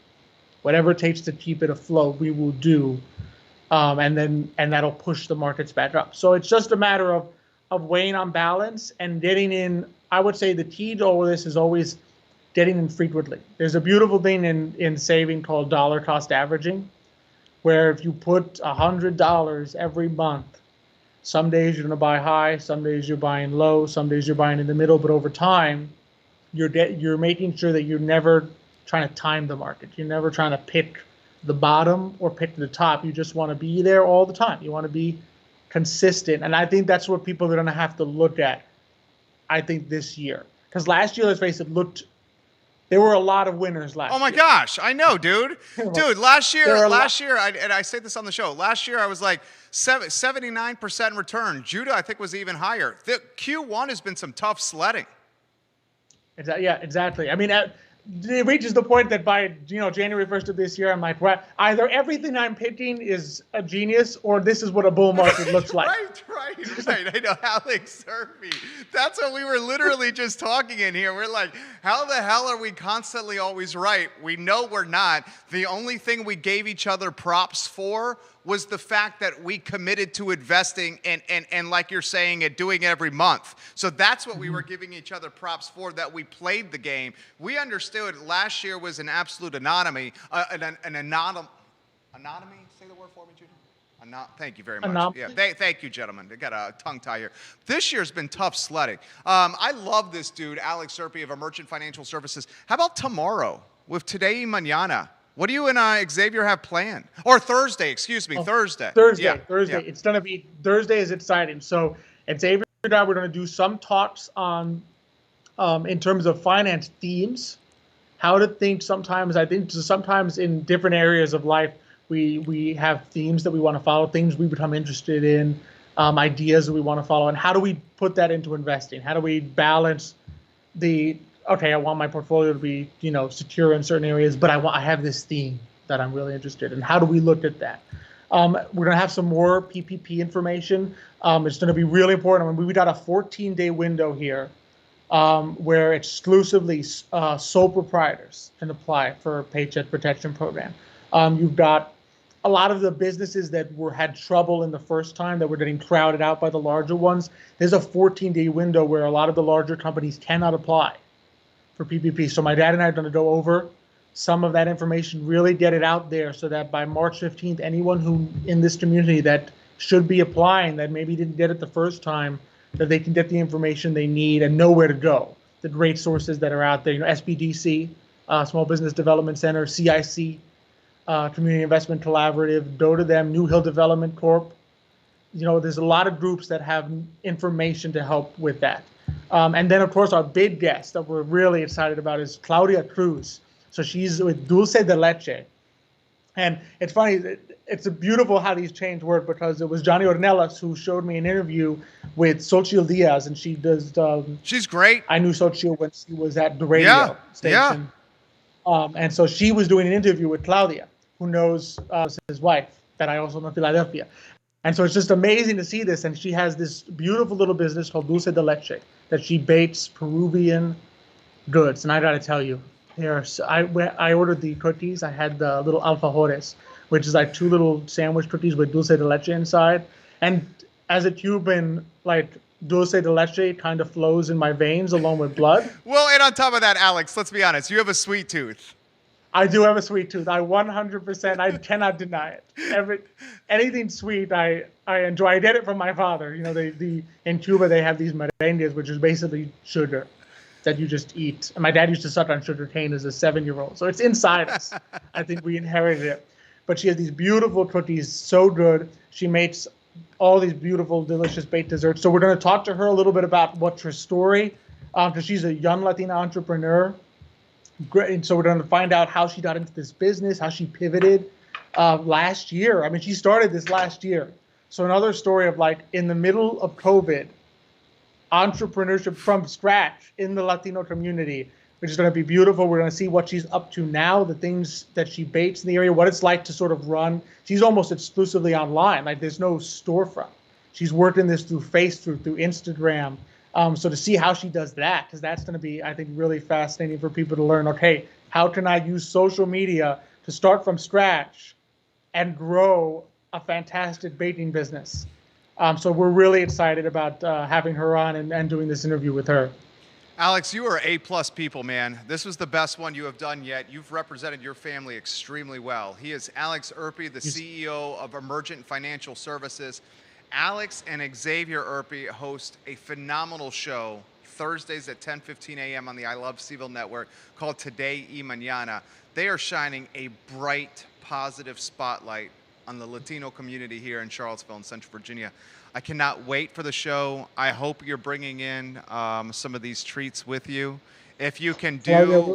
Whatever it takes to keep it afloat, we will do, and that'll push the markets back up. So it's just a matter of weighing on balance and getting in. I would say the key to all of this is always getting in frequently. There's a beautiful thing in saving called dollar cost averaging, where if you put $100 every month, some days you're going to buy high, some days you're buying low, some days you're buying in the middle, but over time, you're making sure that you're never trying to time the market. You're never trying to pick the bottom or pick the top. You just want to be there all the time. You want to be consistent. And I think that's what people are going to have to look at, I think, this year. Because last year, let's face it, there were a lot of winners last year. Oh my gosh, I know, dude. Dude, last year, and I say this on the show, last year I was like 79% return. Judah, I think, was even higher. The Q1 has been some tough sledding. Yeah, exactly. I mean, it reaches the point that by January 1st of this year, I'm like, well, either everything I'm picking is a genius, or this is what a bull market looks like. Right. I know, Alex Irpe. That's what we were literally just talking in here. We're like, how the hell are we constantly always right? We know we're not. The only thing we gave each other props for was the fact that we committed to investing and like you're saying, doing it every month. So that's what we were giving each other props for, that we played the game. We understood last year was an absolute anomaly. Anomaly? Say the word for me, Judy. Thank you very much. Anomaly? Yeah, thank you, gentlemen. They got a tongue tie here. This year's been tough sledding. I love this dude, Alex Irpe of Emergent Financial Services. How about tomorrow with Today y Mañana? What do you and Xavier have planned? Or Thursday, excuse me, Thursday. Thursday. Yeah. It's going to be, Thursday is exciting. So at Xavier and I, we're going to do some talks on, in terms of finance themes, how to think sometimes. I think sometimes in different areas of life, we have themes that we want to follow, things we become interested in, ideas that we want to follow, and how do we put that into investing? How do we balance okay, I want my portfolio to be, secure in certain areas, but I have this theme that I'm really interested in. How do we look at that? We're going to have some more PPP information. It's going to be really important. I mean, we got a 14-day window here where exclusively sole proprietors can apply for a Paycheck Protection Program. You've got a lot of the businesses that had trouble in the first time that were getting crowded out by the larger ones. There's a 14-day window where a lot of the larger companies cannot apply for PPP. So my dad and I are going to go over some of that information, really get it out there so that by March 15th, anyone who in this community that should be applying that maybe didn't get it the first time, that they can get the information they need and know where to go. The great sources that are out there, SBDC, Small Business Development Center, CIC, Community Investment Collaborative, go to them, New Hill Development Corp. There's a lot of groups that have information to help with that. And then, of course, our big guest that we're really excited about is Claudia Cruz. So she's with Dulce de Leche. And it's funny, it's beautiful how these chains work, because it was Johnny Ornelas who showed me an interview with Xochitl Diaz, and she does... she's great. I knew Xochitl when she was at the radio station. Yeah. And so she was doing an interview with Claudia, who knows his wife, that I also know in Philadelphia. And so it's just amazing to see this. And she has this beautiful little business called Dulce de Leche that she bakes Peruvian goods. And I got to tell you, I ordered the cookies. I had the little alfajores, which is like 2 little sandwich cookies with Dulce de Leche inside. And as a Cuban, Dulce de Leche kind of flows in my veins along with blood. Well, and on top of that, Alex, let's be honest, you have a sweet tooth. I do have a sweet tooth. I 100%, I cannot deny it. Anything sweet, I enjoy. I get it from my father. In Cuba, they have these merengues, which is basically sugar that you just eat. And my dad used to suck on sugar cane as a 7-year-old. So it's inside us. I think we inherited it. But she has these beautiful cookies, so good. She makes all these beautiful, delicious baked desserts. So we're going to talk to her a little bit about what's her story, because she's a young Latina entrepreneur. Great. And so we're going to find out how she got into this business, how she pivoted last year. I mean, she started this last year. So another story of in the middle of COVID, entrepreneurship from scratch in the Latino community, which is going to be beautiful. We're going to see what she's up to now, the things that she bakes in the area, what it's like to sort of run. She's almost exclusively online. There's no storefront. She's working this through Facebook, through Instagram. So to see how she does that, because that's going to be, I think, really fascinating for people to learn, okay, how can I use social media to start from scratch and grow a fantastic baking business? So we're really excited about having her on and doing this interview with her. Alex, you are A+ people, man. This was the best one you have done yet. You've represented your family extremely well. He is Alex Irpe, the CEO of Emergent Financial Services. Alex and Xavier Irpe host a phenomenal show Thursdays at 10:15 a.m. on the I Love Seville Network, called Today y Mañana. They are shining a bright, positive spotlight on the Latino community here in Charlottesville and Central Virginia. I cannot wait for the show. I hope you're bringing in some of these treats with you. If you can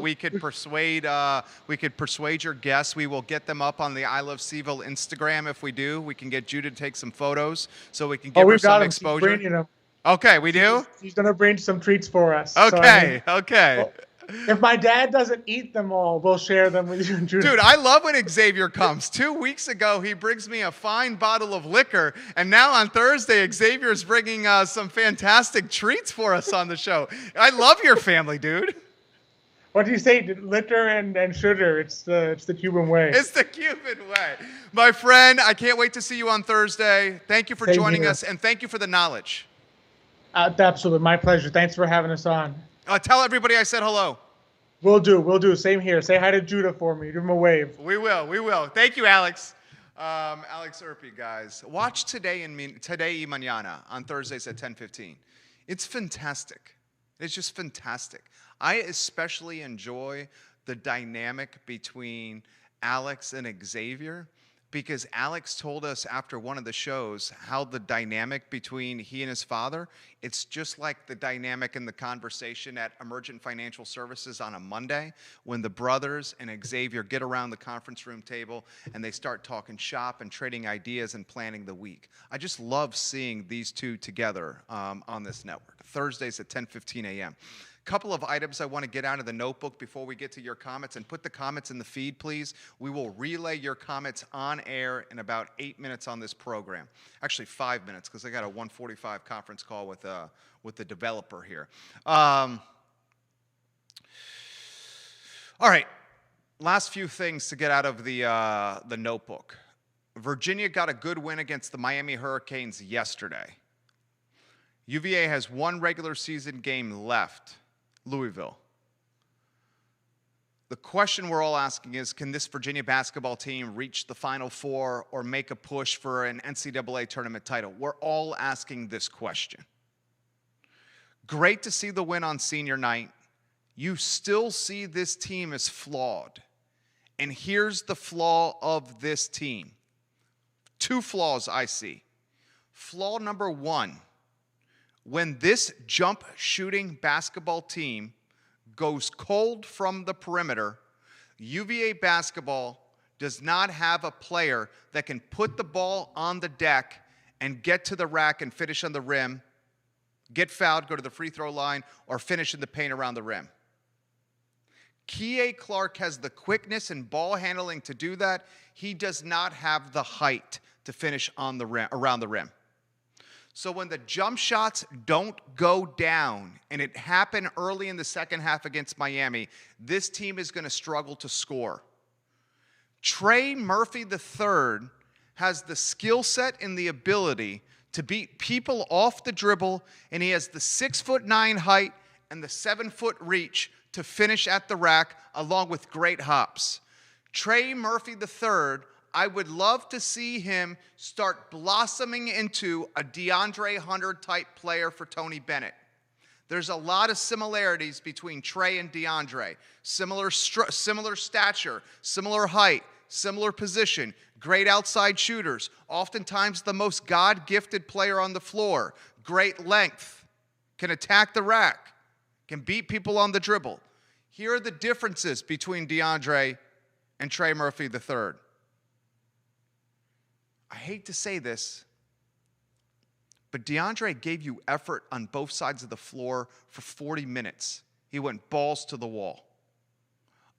we could persuade your guests. We will get them up on the I Love Seville Instagram. If we do, we can get Judah to take some photos so we can give her some exposure. Okay, we do? She's going to bring some treats for us. Okay, so, okay. Well, if my dad doesn't eat them all, we'll share them with you and Judah. Dude, I love when Xavier comes. 2 weeks ago, he brings me a fine bottle of liquor, and now on Thursday, Xavier's bringing some fantastic treats for us on the show. I love your family, dude. What do you say? Liquor and sugar. It's the Cuban way. It's the Cuban way. My friend, I can't wait to see you on Thursday. Thank you for joining us, and thank you for the knowledge. Absolutely. My pleasure. Thanks for having us on. Tell everybody I said hello. Will do. Same here. Say hi to Judah for me. Give him a wave. We will. Thank you, Alex. Alex Irpe, guys. Watch Today y Mañana on Thursdays at 10:15. It's fantastic. It's just fantastic. I especially enjoy the dynamic between Alex and Xavier, because Alex told us after one of the shows how the dynamic between he and his father, it's just like the dynamic in the conversation at Emergent Financial Services on a Monday when the brothers and Xavier get around the conference room table and they start talking shop and trading ideas and planning the week. I just love seeing these two together on this network. Thursdays at 10:15 a.m. Couple of items I want to get out of the notebook before we get to your comments, and put the comments in the feed, please. We will relay your comments on air in about 8 minutes on this program. Actually, 5 minutes, because I got a 1:45 conference call with the developer here. All right, last few things to get out of the notebook. Virginia got a good win against the Miami Hurricanes yesterday. UVA has one regular season game left. Louisville. The question we're all asking is, can this Virginia basketball team reach the Final Four or make a push for an NCAA tournament title? We're all asking this question. Great to see the win on senior night. You still see this team as flawed. And here's the flaw of this team. Two flaws I see. Flaw number one. When this jump shooting basketball team goes cold from the perimeter, UVA basketball does not have a player that can put the ball on the deck and get to the rack and finish on the rim, get fouled, go to the free throw line, or finish in the paint around the rim. Kie Clark has the quickness and ball handling to do that. He does not have the height to finish on the rim, around the rim. So when the jump shots don't go down, and it happened early in the second half against Miami, this team is going to struggle to score. Trey Murphy III has the skill set and the ability to beat people off the dribble, and he has the 6'9" height and the 7-foot reach to finish at the rack, along with great hops. Trey Murphy III, I would love to see him start blossoming into a DeAndre Hunter type player for Tony Bennett. There's a lot of similarities between Trey and DeAndre. Similar stature, similar height, similar position, great outside shooters, oftentimes the most God-gifted player on the floor, great length, can attack the rack, can beat people on the dribble. Here are the differences between DeAndre and Trey Murphy III. I hate to say this, but DeAndre gave you effort on both sides of the floor for 40 minutes. He went balls to the wall.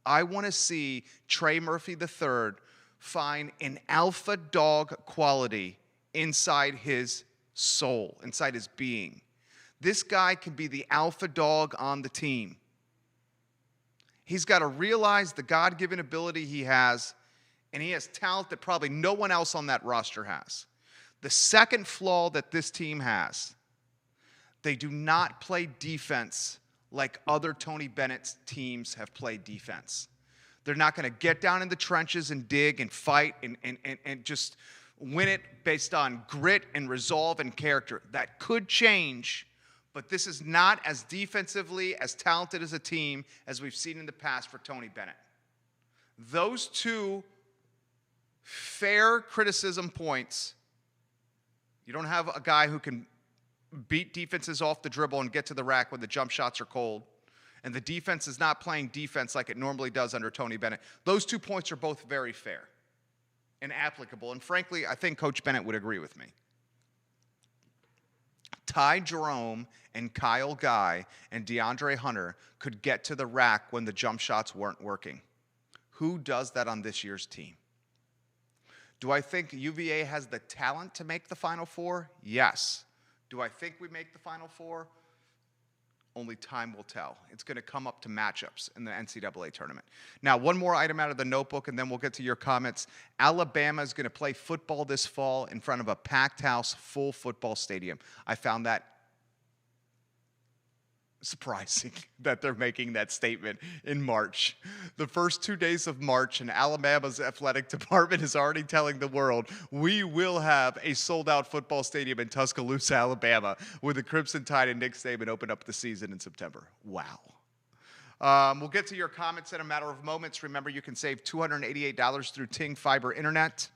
I want to see Trey Murphy III find an alpha dog quality inside his soul, inside his being. This guy can be the alpha dog on the team. He's got to realize the God-given ability he has, and he has talent that probably no one else on that roster has. The second flaw that this team has, they do not play defense like other Tony Bennett's teams have played defense. They're not going to get down in the trenches and dig and fight and just win it based on grit and resolve and character. That could change, But this is not as defensively as talented as a team as we've seen in the past for Tony Bennett. Those two fair criticism points, you don't have a guy who can beat defenses off the dribble and get to the rack when the jump shots are cold, and the defense is not playing defense like it normally does under Tony Bennett. Those 2 points are both very fair and applicable, and frankly, I think Coach Bennett would agree with me. Ty Jerome and Kyle Guy and DeAndre Hunter could get to the rack when the jump shots weren't working. Who does that on this year's team? Do I think UVA has the talent to make the Final Four? Yes. Do I think we make the Final Four? Only time will tell. It's going to come up to matchups in the NCAA tournament. Now, one more item out of the notebook, and then we'll get to your comments. Alabama is going to play football this fall in front of a packed house, full football stadium. I found that surprising that they're making that statement in March. The first 2 days of March, and Alabama's athletic department is already telling the world, we will have a sold-out football stadium in Tuscaloosa, Alabama, with the Crimson Tide and Nick Saban open up the season in September. Wow. We'll get to your comments in a matter of moments. Remember, you can save $288 through Ting Fiber Internet.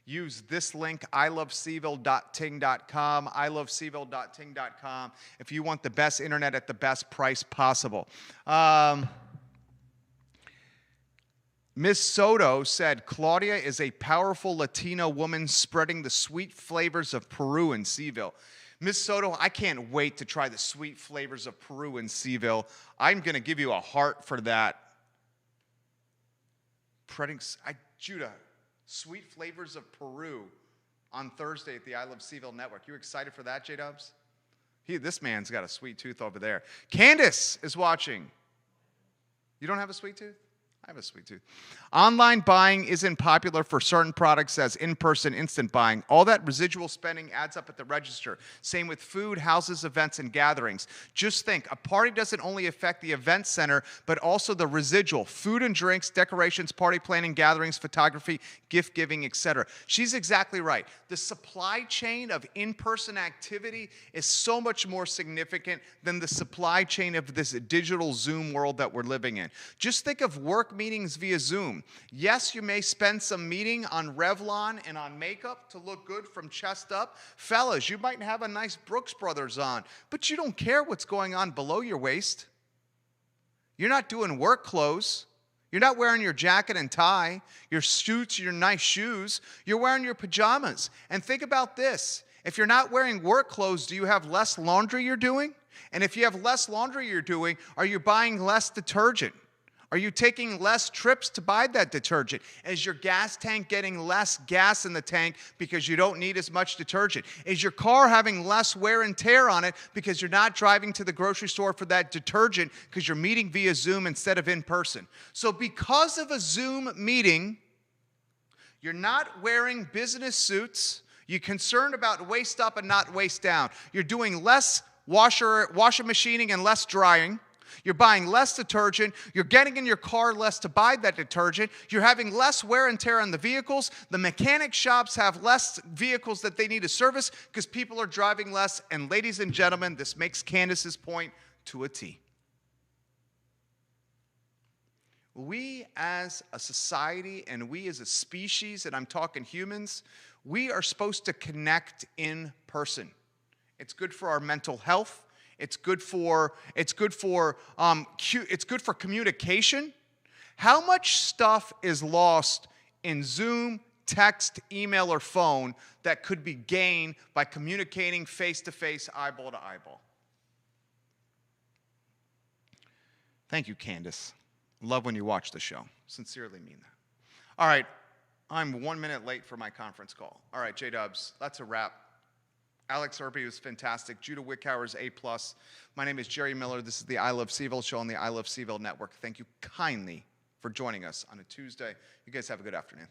Use this link, iloveseville.ting.com, iloveseville.ting.com, if you want the best internet at the best price possible. Ms. Soto said, Claudia is a powerful Latino woman spreading the sweet flavors of Peru in Seville. Ms. Soto, I can't wait to try the sweet flavors of Peru in Seville. I'm going to give you a heart for that. Judah. Sweet Flavors of Peru on Thursday at the I Love Seville Network. You excited for that, J-Dubs? This man's got a sweet tooth over there. Candace is watching. You don't have a sweet tooth? I have a sweet tooth. Online buying isn't popular for certain products as in-person instant buying. All that residual spending adds up at the register. Same with food, houses, events, and gatherings. Just think, a party doesn't only affect the event center, but also the residual. Food and drinks, decorations, party planning, gatherings, photography, gift giving, etc. She's exactly right. The supply chain of in-person activity is so much more significant than the supply chain of this digital Zoom world that we're living in. Just think of work meetings via Zoom. Yes, you may spend some meeting on Revlon and on makeup to look good from chest up. Fellas, you might have a nice Brooks Brothers on, but you don't care what's going on below your waist. You're not doing work clothes. You're not wearing your jacket and tie, your suits, your nice shoes. You're wearing your pajamas. And think about this. If you're not wearing work clothes, do you have less laundry you're doing? And if you have less laundry you're doing, are you buying less detergent? Are you taking less trips to buy that detergent? Is your gas tank getting less gas in the tank because you don't need as much detergent? Is your car having less wear and tear on it because you're not driving to the grocery store for that detergent because you're meeting via Zoom instead of in person? So because of a Zoom meeting, you're not wearing business suits. You're concerned about waist up and not waist down. You're doing less washing machining and less drying. You're buying less detergent. You're getting in your car less to buy that detergent. You're having less wear and tear on the vehicles. The mechanic shops have less vehicles that they need to service because people are driving less. And ladies and gentlemen, this makes Candace's point to a T. We as a society and we as a species, and I'm talking humans, we are supposed to connect in person. It's good for our mental health. It's good for communication. How much stuff is lost in Zoom, text, email, or phone that could be gained by communicating face-to-face, eyeball to eyeball? Thank you, Candace. Love when you watch the show. Sincerely mean that. All right, I'm 1 minute late for my conference call. All right, J-Dubs, that's a wrap. Alex Irpe was fantastic. Judah Wickhauer's A+. My name is Jerry Miller. This is the I Love Seville show on the I Love Seville Network. Thank you kindly for joining us on a Tuesday. You guys have a good afternoon.